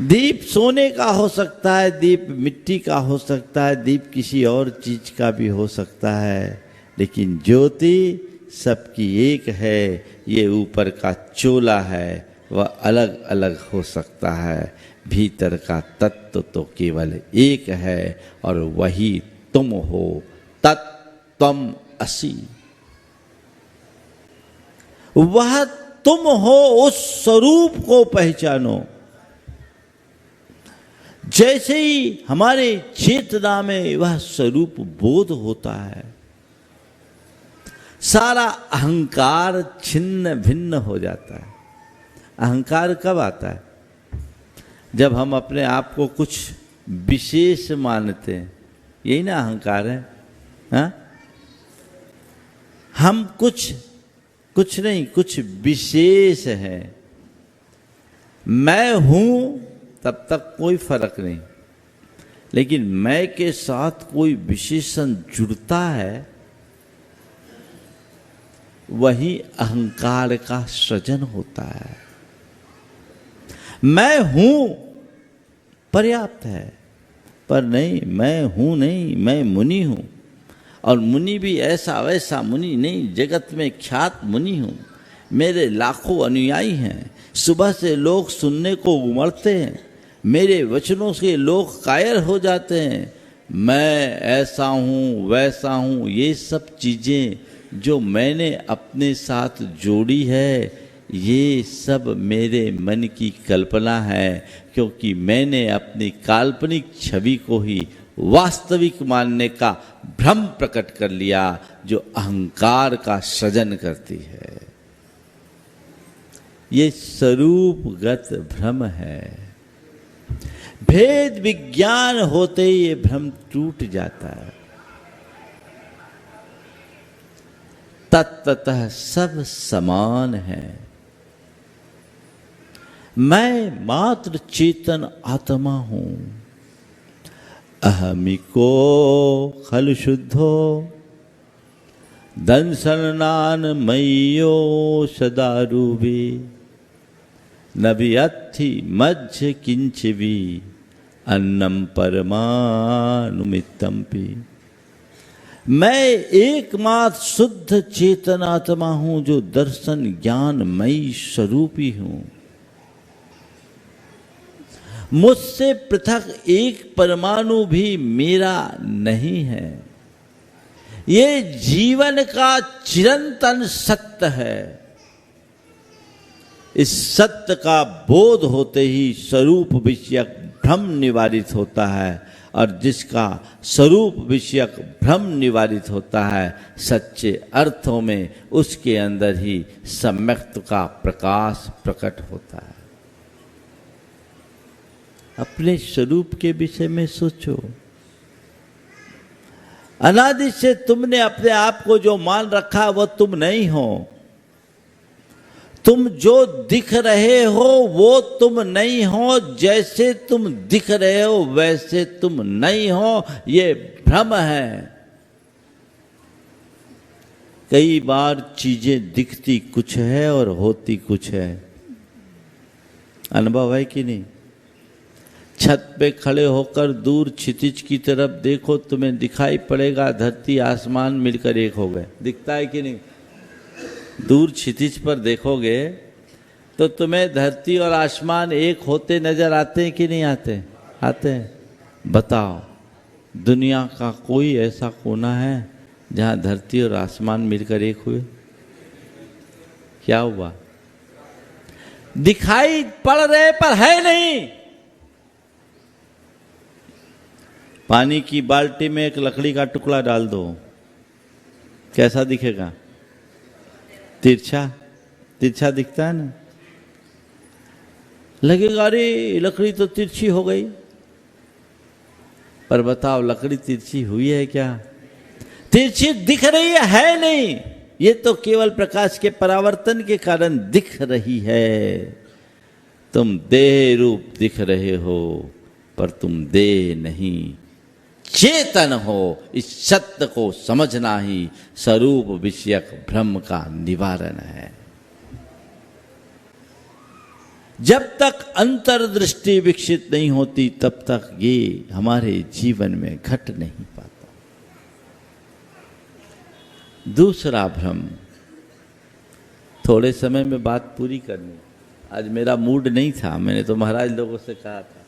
[SPEAKER 6] दीप सोने का हो सकता है, दीप मिट्टी का हो सकता है, दीप किसी और चीज का भी हो सकता है, लेकिन ज्योति सबकी एक है। ये ऊपर का चोला है वह अलग अलग हो सकता है, भीतर का तत्व तो केवल एक है और वही तुम हो। तत्त्वम असि, वह तुम हो, उस स्वरूप को पहचानो। जैसे ही हमारे चेतना में वह स्वरूप बोध होता है, सारा अहंकार छिन्न भिन्न हो जाता है। अहंकार कब आता है? जब हम अपने आप को कुछ विशेष मानते हैं, यही ना अहंकार है। हाँ? हम कुछ नहीं, कुछ विशेष है। मैं हूं तब तक कोई फर्क नहीं, लेकिन मैं के साथ कोई विशेषण जुड़ता है, वही अहंकार का सृजन होता है। मैं हूं पर्याप्त है, पर नहीं, मैं हूं नहीं, मैं मुनि हूं। और मुनि भी ऐसा वैसा मुनि नहीं, जगत में ख्यात मुनि हूं। मेरे लाखों अनुयायी हैं, सुबह से लोग सुनने को उमड़ते हैं, मेरे वचनों से लोग कायर हो जाते हैं। मैं ऐसा हूं वैसा हूं, ये सब चीजें जो मैंने अपने साथ जोड़ी है, ये सब मेरे मन की कल्पना है, क्योंकि मैंने अपनी काल्पनिक छवि को ही वास्तविक मानने का भ्रम प्रकट कर लिया, जो अहंकार का सृजन करती है। ये स्वरूपगत भ्रम है। भेद विज्ञान होते ही ये भ्रम टूट जाता है। तत्वतः सब समान है। मैं मात्र चेतन आत्मा हूं। अहमिको खल शुद्धो दंसनान मय्यो सदारूपी नभियत्थि मध्य किंचवी अन्नम परमानुमितम्पि। मैं एकमात्र शुद्ध चेतन आत्मा हूं, जो दर्शन ज्ञान मयी स्वरूपी हूं। मुझसे पृथक एक परमाणु भी मेरा नहीं है। ये जीवन का चिरंतन सत्य है। इस सत्य का बोध होते ही स्वरूप विषयक भ्रम निवारित होता है, और जिसका स्वरूप विषयक भ्रम निवारित होता है, सच्चे अर्थों में उसके अंदर ही सम्यक्त का प्रकाश प्रकट होता है। अपने स्वरूप के विषय में सोचो। अनादि से तुमने अपने आप को जो मान रखा वह तुम नहीं हो। तुम जो दिख रहे हो वो तुम नहीं हो। जैसे तुम दिख रहे हो वैसे तुम नहीं हो। ये भ्रम है। कई बार चीजें दिखती कुछ है और होती कुछ है। अनुभव है कि नहीं? छत पे खड़े होकर दूर क्षितिज की तरफ देखो, तुम्हें दिखाई पड़ेगा धरती आसमान मिलकर एक हो गए। दिखता है कि नहीं? दूर क्षितिज पर देखोगे तो तुम्हें धरती और आसमान एक होते नजर आते हैं कि नहीं आते? आते हैं। बताओ, दुनिया का कोई ऐसा कोना है जहां धरती और आसमान मिलकर एक हुए? क्या हुआ? दिखाई पड़ रहे पर है नहीं। पानी की बाल्टी में एक लकड़ी का टुकड़ा डाल दो, कैसा दिखेगा? तिरछा तिरछा दिखता है ना। लगेगा अरे लकड़ी तो तिरछी हो गई, पर बताओ लकड़ी तिरछी हुई है क्या? तिरछी दिख रही है नहीं, ये तो केवल प्रकाश के परावर्तन के कारण दिख रही है। तुम देह रूप दिख रहे हो, पर तुम देह नहीं, चेतन हो। इस सत्य को समझना ही स्वरूप विषयक भ्रम का निवारण है। जब तक अंतर्दृष्टि विकसित नहीं होती तब तक ये हमारे जीवन में घट नहीं पाता। दूसरा भ्रम, थोड़े समय में बात पूरी करनी, आज मेरा मूड नहीं था, मैंने तो महाराज लोगों से कहा था,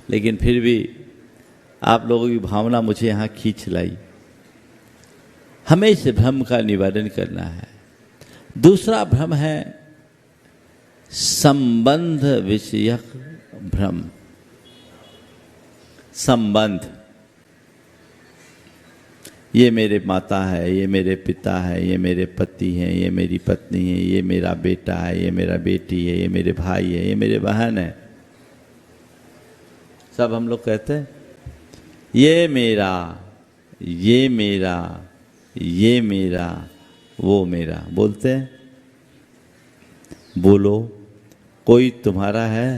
[SPEAKER 6] लेकिन फिर भी आप लोगों की भावना मुझे यहाँ खींच लाई। हमें इस भ्रम का निवारण करना है। दूसरा भ्रम है संबंध विषयक भ्रम। संबंध, ये मेरे माता है, ये मेरे पिता है, ये मेरे पति हैं, ये मेरी पत्नी है, ये मेरा बेटा है, ये मेरा बेटी है, ये मेरे भाई है, ये मेरे बहन है। सब हम लोग कहते हैं ये मेरा, ये मेरा, ये मेरा, वो मेरा, बोलते हैं। बोलो, कोई तुम्हारा है?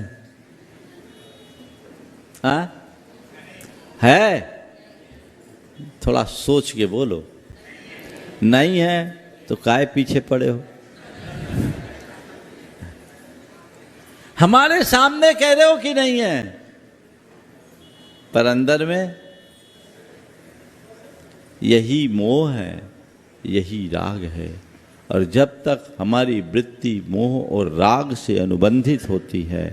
[SPEAKER 6] हाँ है? थोड़ा सोच के बोलो। नहीं है तो काहे पीछे पड़े हो? हमारे सामने कह रहे हो कि नहीं है, पर अंदर में यही मोह है, यही राग है। और जब तक हमारी वृत्ति मोह और राग से अनुबंधित होती है,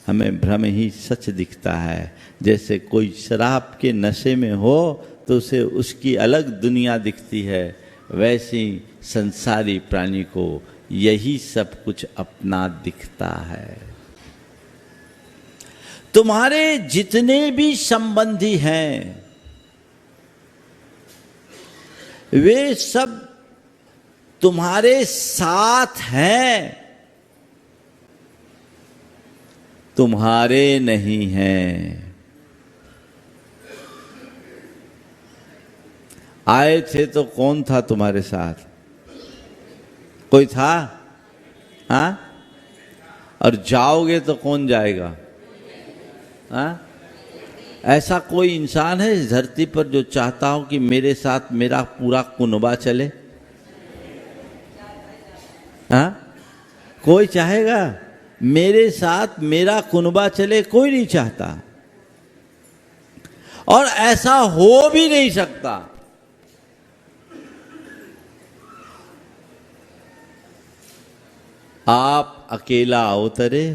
[SPEAKER 6] हमें भ्रम ही सच दिखता है। जैसे कोई शराब के नशे में हो तो उसे उसकी अलग दुनिया दिखती है, वैसे ही संसारी प्राणी को यही सब कुछ अपना दिखता है। तुम्हारे जितने भी संबंधी हैं वे सब तुम्हारे साथ हैं, तुम्हारे नहीं हैं। आए थे तो कौन था तुम्हारे साथ? कोई था? हाँ? और जाओगे तो कौन जाएगा? हाँ? ऐसा कोई इंसान है इस धरती पर जो चाहता हो कि मेरे साथ मेरा पूरा कुनबा चले? हाँ? कोई चाहेगा मेरे साथ मेरा कुनबा चले? कोई नहीं चाहता, और ऐसा हो भी नहीं सकता। आप अकेला उतरे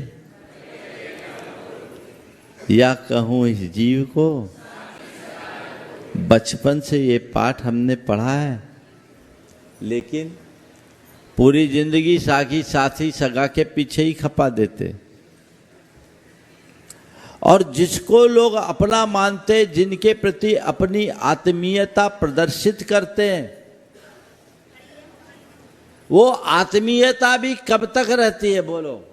[SPEAKER 6] या कहूं इस जीव को, बचपन से ये पाठ हमने पढ़ा है, लेकिन पूरी जिंदगी साथी साथी सगा के पीछे ही खपा देते। और जिसको लोग अपना मानते, जिनके प्रति अपनी आत्मीयता प्रदर्शित करते हैं, वो आत्मीयता भी कब तक रहती है बोलो?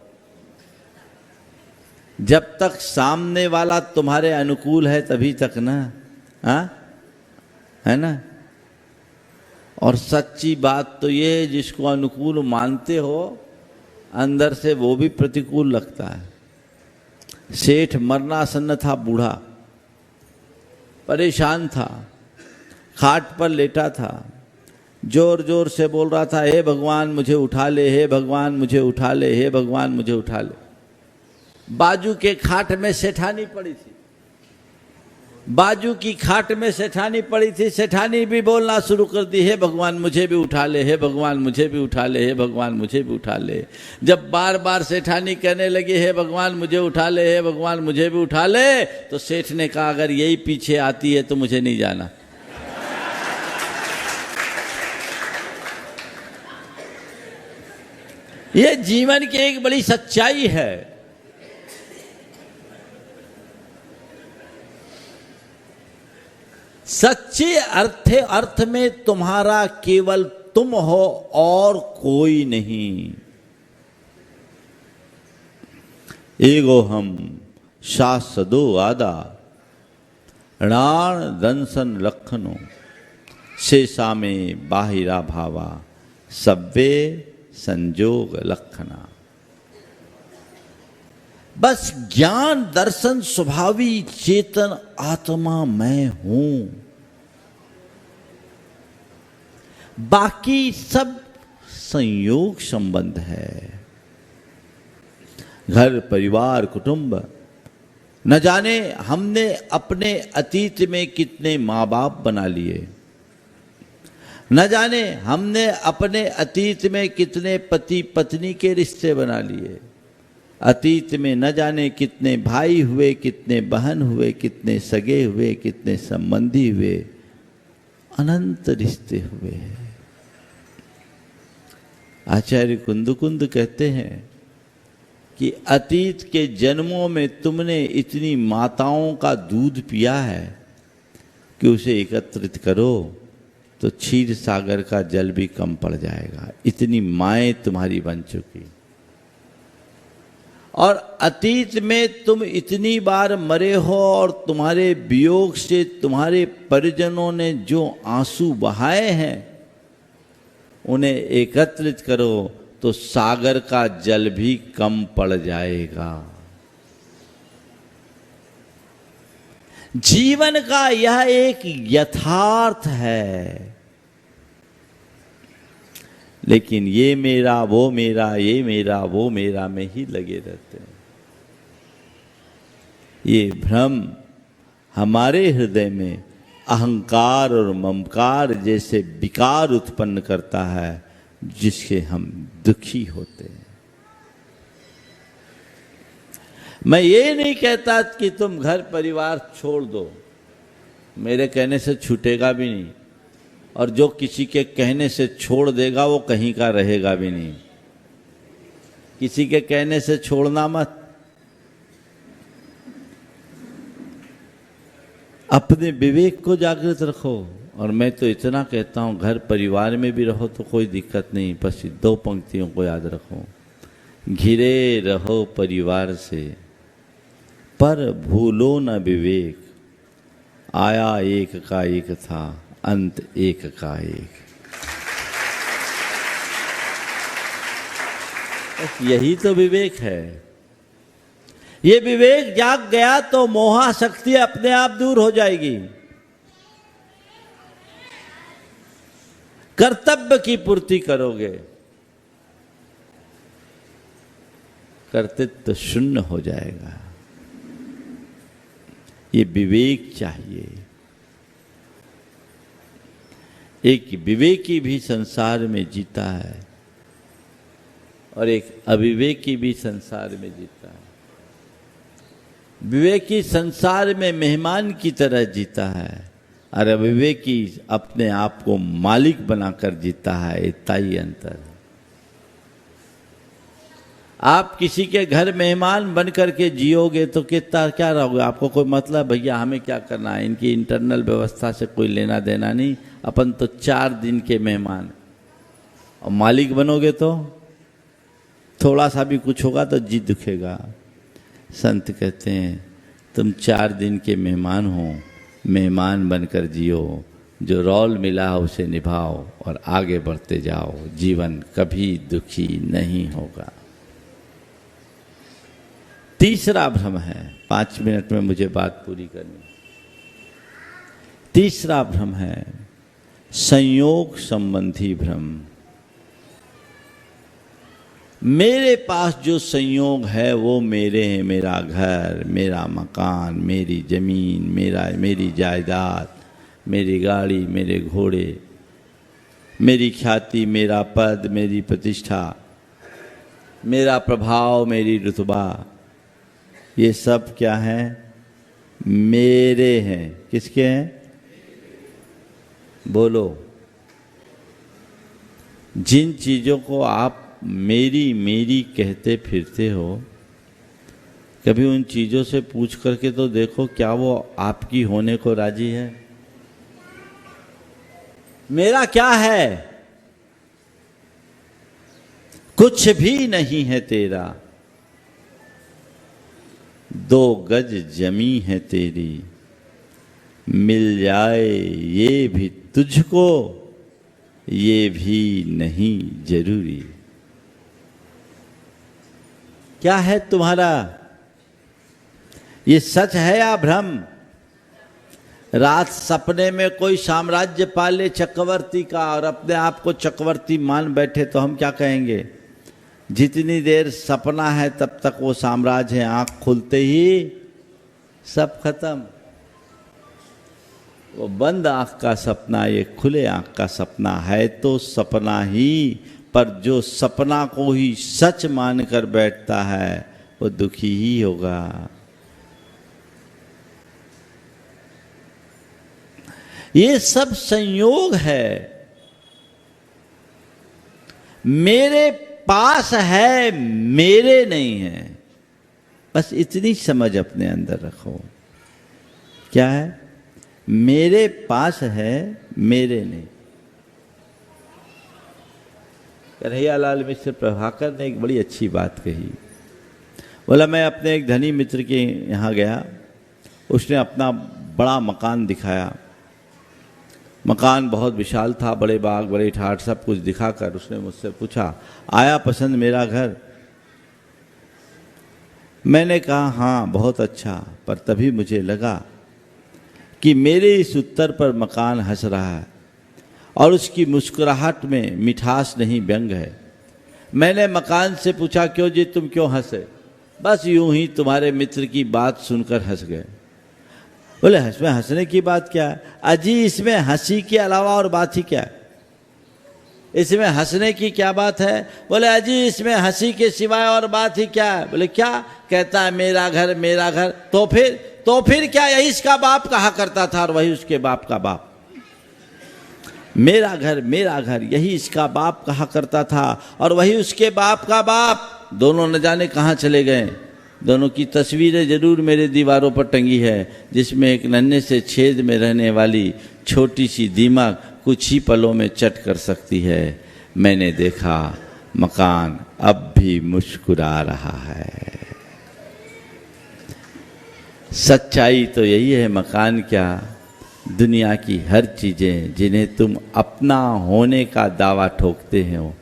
[SPEAKER 6] जब तक सामने वाला तुम्हारे अनुकूल है तभी तक ना। हाँ, है ना? और सच्ची बात तो ये है, जिसको अनुकूल मानते हो अंदर से वो भी प्रतिकूल लगता है। सेठ मरणासन्न था, बूढ़ा परेशान था, खाट पर लेटा था, जोर जोर से बोल रहा था, हे भगवान मुझे उठा ले, हे भगवान मुझे उठा ले, हे भगवान मुझे उठा ले। बाजू के खाट में सेठानी पड़ी थी, बाजू की खाट में सेठानी पड़ी थी। सेठानी भी बोलना शुरू कर दी, हे भगवान मुझे भी उठा ले, हे भगवान मुझे भी उठा ले, हे भगवान मुझे भी उठा ले। जब बार बार सेठानी कहने लगी, हे भगवान मुझे उठा ले, हे भगवान मुझे भी उठा ले, तो सेठ ने कहा, अगर यही पीछे आती है तो मुझे नहीं जाना। ये जीवन की एक बड़ी सच्चाई है। सच्चे अर्थ में तुम्हारा केवल तुम हो और कोई नहीं। एगो हम शासदो आदा राण दंसन लखनो शेषा में बाहिरा भावा सब्बे संजोग लखना। बस ज्ञान दर्शन स्वभावी चेतन आत्मा मैं हूं, बाकी सब संयोग संबंध है। घर परिवार कुटुंब, न जाने हमने अपने अतीत में कितने माँ बाप बना लिए, न जाने हमने अपने अतीत में कितने पति पत्नी के रिश्ते बना लिए, अतीत में न जाने कितने भाई हुए, कितने बहन हुए, कितने सगे हुए, कितने संबंधी हुए, अनंत रिश्ते हुए। आचार्य कुंद कहते हैं कि अतीत के जन्मों में तुमने इतनी माताओं का दूध पिया है कि उसे एकत्रित करो तो क्षीर सागर का जल भी कम पड़ जाएगा, इतनी माएँ तुम्हारी बन चुकी। और अतीत में तुम इतनी बार मरे हो और तुम्हारे वियोग से तुम्हारे परिजनों ने जो आंसू बहाए हैं उन्हें एकत्रित करो तो सागर का जल भी कम पड़ जाएगा। जीवन का यह एक यथार्थ है। लेकिन ये मेरा वो मेरा, ये मेरा वो मेरा में ही लगे रहते हैं। ये भ्रम हमारे हृदय में अहंकार और ममकार जैसे विकार उत्पन्न करता है, जिससे हम दुखी होते हैं। मैं ये नहीं कहता कि तुम घर परिवार छोड़ दो, मेरे कहने से छूटेगा भी नहीं, और जो किसी के कहने से छोड़ देगा वो कहीं का रहेगा भी नहीं। किसी के कहने से छोड़ना मत, अपने विवेक को जागृत रखो। और मैं तो इतना कहता हूँ, घर परिवार में भी रहो तो कोई दिक्कत नहीं, बस 2 पंक्तियों को याद रखो। घिरे रहो परिवार से पर भूलो न विवेक, आया एक का एक था अंत एक का एक। यही तो विवेक है। ये विवेक जाग गया तो मोहाशक्ति अपने आप दूर हो जाएगी। कर्तव्य की पूर्ति करोगे, कर्तृत्व शून्य हो जाएगा। ये विवेक चाहिए। एक विवेकी भी संसार में जीता है और एक अविवेकी भी संसार में जीता है। विवेकी संसार में मेहमान की तरह जीता है और अविवेकी अपने आप को मालिक बनाकर जीता है। इतना ही अंतर है। आप किसी के घर मेहमान बन करके जियोगे तो कितना क्या रहोगे, आपको कोई मतलब भैया हमें क्या करना है, इनकी इंटरनल व्यवस्था से कोई लेना देना नहीं, अपन तो 4 दिन के मेहमान। और मालिक बनोगे तो थोड़ा सा भी कुछ होगा तो जी दुखेगा। संत कहते हैं तुम 4 दिन के मेहमान हो, मेहमान बनकर जियो, जो रोल मिला उसे निभाओ और आगे बढ़ते जाओ, जीवन कभी दुखी नहीं होगा। तीसरा भ्रम है, 5 मिनट में मुझे बात पूरी करनी। तीसरा भ्रम है संयोग संबंधी भ्रम। मेरे पास जो संयोग है वो मेरे हैं, मेरा घर, मेरा मकान, मेरी जमीन, मेरी जायदाद, मेरी गाड़ी, मेरे घोड़े, मेरी ख्याति, मेरा पद, मेरी प्रतिष्ठा, मेरा प्रभाव, मेरी रुतबा, ये सब क्या हैं? मेरे हैं। किसके हैं? बोलो। जिन चीज़ों को आप मेरी मेरी कहते फिरते हो, कभी उन चीज़ों से पूछ करके तो देखो क्या वो आपकी होने को राजी है? मेरा क्या है? कुछ भी नहीं है तेरा। 2 गज जमी है तेरी, मिल जाए ये भी तुझको, ये भी नहीं जरूरी। क्या है तुम्हारा? ये सच है या भ्रम? रात सपने में कोई साम्राज्य पाले चक्रवर्ती का और अपने आप को चक्रवर्ती मान बैठे तो हम क्या कहेंगे? जितनी देर सपना है तब तक वो साम्राज्य है, आंख खुलते ही सब खत्म। वो बंद आंख का सपना, ये खुले आंख का सपना है तो सपना ही, पर जो सपना को ही सच मानकर बैठता है वो दुखी ही होगा। ये सब संयोग है। मेरे पास है, मेरे नहीं है। बस इतनी समझ अपने अंदर रखो। क्या है? मेरे पास है, मेरे नहीं। कन्हैयालाल मिश्र प्रभाकर ने एक बड़ी अच्छी बात कही। बोला, मैं अपने एक धनी मित्र के यहाँ गया, उसने अपना बड़ा मकान दिखाया। मकान बहुत विशाल था, बड़े बाग, बड़े ठाट, सब कुछ दिखाकर उसने मुझसे पूछा, आया पसंद मेरा घर? मैंने कहा हाँ बहुत अच्छा, पर तभी मुझे लगा कि मेरे इस उत्तर पर मकान हंस रहा है और उसकी मुस्कुराहट में मिठास नहीं, व्यंग है। मैंने मकान से पूछा, क्यों जी, तुम क्यों हंसे? बस यूं ही तुम्हारे मित्र की बात सुनकर हंस गए। बोले, इसमें हंसने की बात क्या है? अजी, इसमें हंसी के अलावा और बात ही क्या है? इसमें हंसने की क्या बात है? बोले, अजी इसमें हंसी के सिवाय और बात ही क्या है? बोले, क्या? कहता है मेरा घर, मेरा घर। तो फिर क्या? यही इसका बाप कहा करता था और वही उसके बाप का बाप। मेरा घर, मेरा घर, यही इसका बाप कहा करता था और वही उसके बाप का बाप। दोनों न जाने कहाँ चले गए। दोनों की तस्वीरें जरूर मेरे दीवारों पर टंगी है, जिसमें एक नन्हे से छेद में रहने वाली छोटी सी दीमक कुछ ही पलों में चट कर सकती है। मैंने देखा मकान अब भी मुस्कुरा रहा है। सच्चाई तो यही है, मकान क्या, दुनिया की हर चीजें जिन्हें तुम अपना होने का दावा ठोकते हो,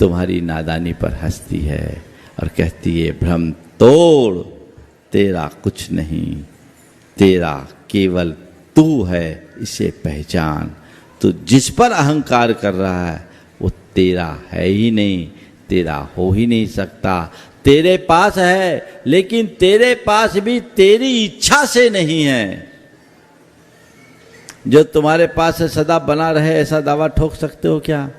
[SPEAKER 6] तुम्हारी नादानी पर हंसती है और कहती है, भ्रम तोड़, तेरा कुछ नहीं, तेरा केवल तू है, इसे पहचान। तू जिस पर अहंकार कर रहा है वो तेरा है ही नहीं, तेरा हो ही नहीं सकता। तेरे पास है, लेकिन तेरे पास भी तेरी इच्छा से नहीं है। जो तुम्हारे पास है सदा बना रहे, ऐसा दावा ठोक सकते हो क्या?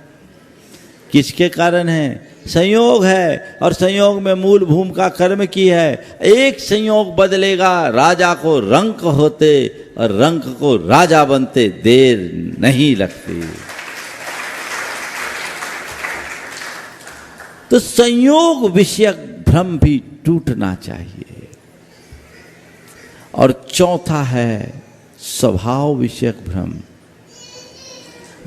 [SPEAKER 6] किसके कारण है? संयोग है, और संयोग में मूल भूमिका कर्म की है। एक संयोग बदलेगा, राजा को रंक होते और रंक को राजा बनते देर नहीं लगती। तो संयोग विषयक भ्रम भी टूटना चाहिए। और चौथा है स्वभाव विषयक भ्रम।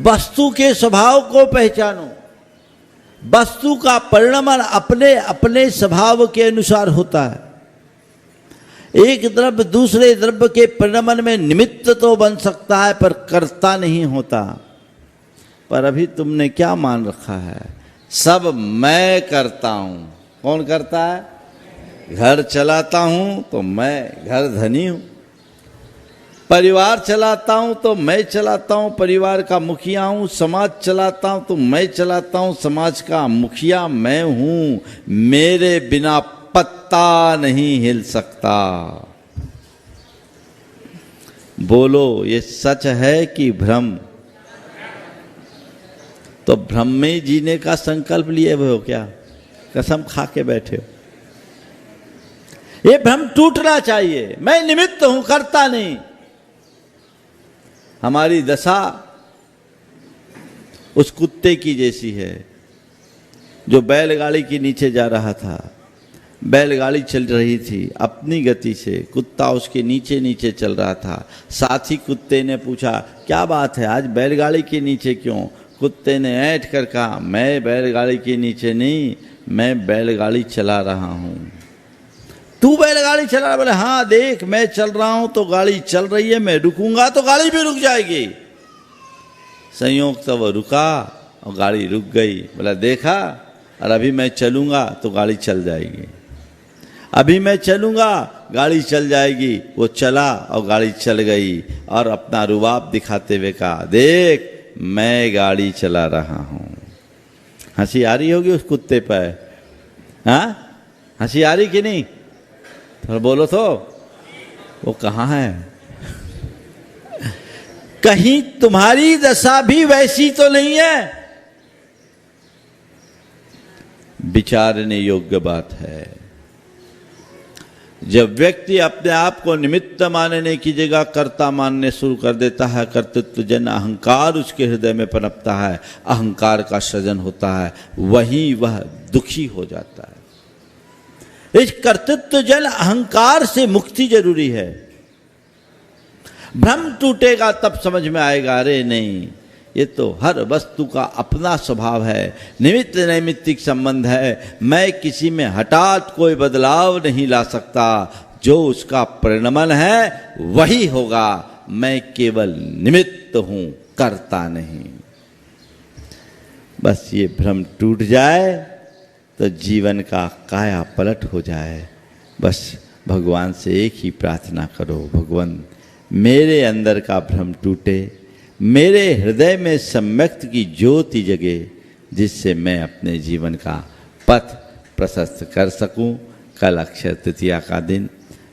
[SPEAKER 6] वस्तु के स्वभाव को पहचानो। वस्तु का परिणमन अपने अपने स्वभाव के अनुसार होता है। एक द्रव्य दूसरे द्रव्य के परिणमन में निमित्त तो बन सकता है, पर कर्ता नहीं होता। पर अभी तुमने क्या मान रखा है? सब मैं करता हूं। कौन करता है? घर चलाता हूं तो मैं घर धनी हूं, परिवार चलाता हूं तो मैं चलाता हूं, परिवार का मुखिया हूं, समाज चलाता हूं तो मैं चलाता हूं, समाज का मुखिया मैं हूं। मेरे बिना पत्ता नहीं हिल सकता। बोलो, ये सच है कि भ्रम? तो भ्रम में जीने का संकल्प लिए हुए हो क्या? कसम खा के बैठे हो? ये भ्रम टूटना चाहिए। मैं निमित्त हूं, करता नहीं। हमारी दशा उस कुत्ते की जैसी है जो बैलगाड़ी के नीचे जा रहा था। बैलगाड़ी चल रही थी अपनी गति से, कुत्ता उसके नीचे नीचे चल रहा था। साथी कुत्ते ने पूछा, क्या बात है, आज बैलगाड़ी के नीचे क्यों? कुत्ते ने ऐंठ कर कहा, मैं बैलगाड़ी के नीचे नहीं, मैं बैलगाड़ी चला रहा हूँ। तू बैलगाड़ी चला रहा? बोले हाँ, देख मैं चल रहा हूँ तो गाड़ी चल रही है, मैं रुकूंगा तो गाड़ी भी रुक जाएगी। संयोग तो वो रुका और गाड़ी रुक गई। बोला देखा, और अभी मैं चलूंगा तो गाड़ी चल जाएगी, अभी मैं चलूंगा गाड़ी चल जाएगी। वो चला और गाड़ी चल गई और अपना रुबाब दिखाते हुए कहा, देख मैं गाड़ी चला रहा हूं। हंसी आ रही होगी उस कुत्ते पर, हाँ हंसी आ रही कि नहीं? थोड़ा बोलो तो। वो कहाँ है? कहीं तुम्हारी दशा भी वैसी तो नहीं है? विचारने योग्य बात है। जब व्यक्ति अपने आप को निमित्त मानने की जगह कर्ता मानने शुरू कर देता है, कर्तृत्व जन अहंकार उसके हृदय में पनपता है, अहंकार का सृजन होता है, वहीं वह दुखी हो जाता है। इस कर्तृत्व जन अहंकार से मुक्ति जरूरी है। भ्रम टूटेगा तब समझ में आएगा, अरे नहीं, ये तो हर वस्तु का अपना स्वभाव है, निमित्त नैमित्तिक संबंध है। मैं किसी में हठात कोई बदलाव नहीं ला सकता, जो उसका परिणमन है वही होगा। मैं केवल निमित्त हूं, करता नहीं। बस ये भ्रम टूट जाए तो जीवन का काया पलट हो जाए। बस भगवान से एक ही प्रार्थना करो, भगवान मेरे अंदर का भ्रम टूटे, मेरे हृदय में सम्यक्त की ज्योति जगे, जिससे मैं अपने जीवन का पथ प्रशस्त कर सकूं। कल अक्षय तृतीया का दिन,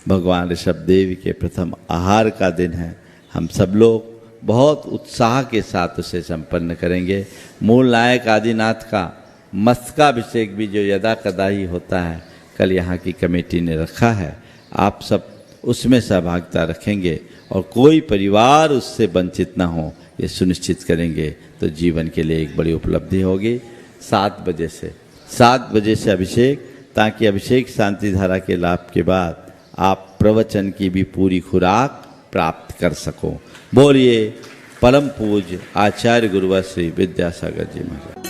[SPEAKER 6] भगवान ऋषभदेव के प्रथम आहार का दिन है। हम सब लोग बहुत उत्साह के साथ उसे संपन्न करेंगे। मूल नायक आदिनाथ का मस्तकाभिषेक भी जो यदा कदा ही होता है, कल यहाँ की कमेटी ने रखा है। आप सब उसमें सहभागिता रखेंगे और कोई परिवार उससे वंचित ना हो, ये सुनिश्चित करेंगे तो जीवन के लिए एक बड़ी उपलब्धि होगी। 7 बजे से अभिषेक, ताकि अभिषेक शांति धारा के लाभ के बाद आप प्रवचन की भी पूरी खुराक प्राप्त कर सको। बोलिए परम पूज्य आचार्य गुरुवर श्री विद्यासागर जी महाराज।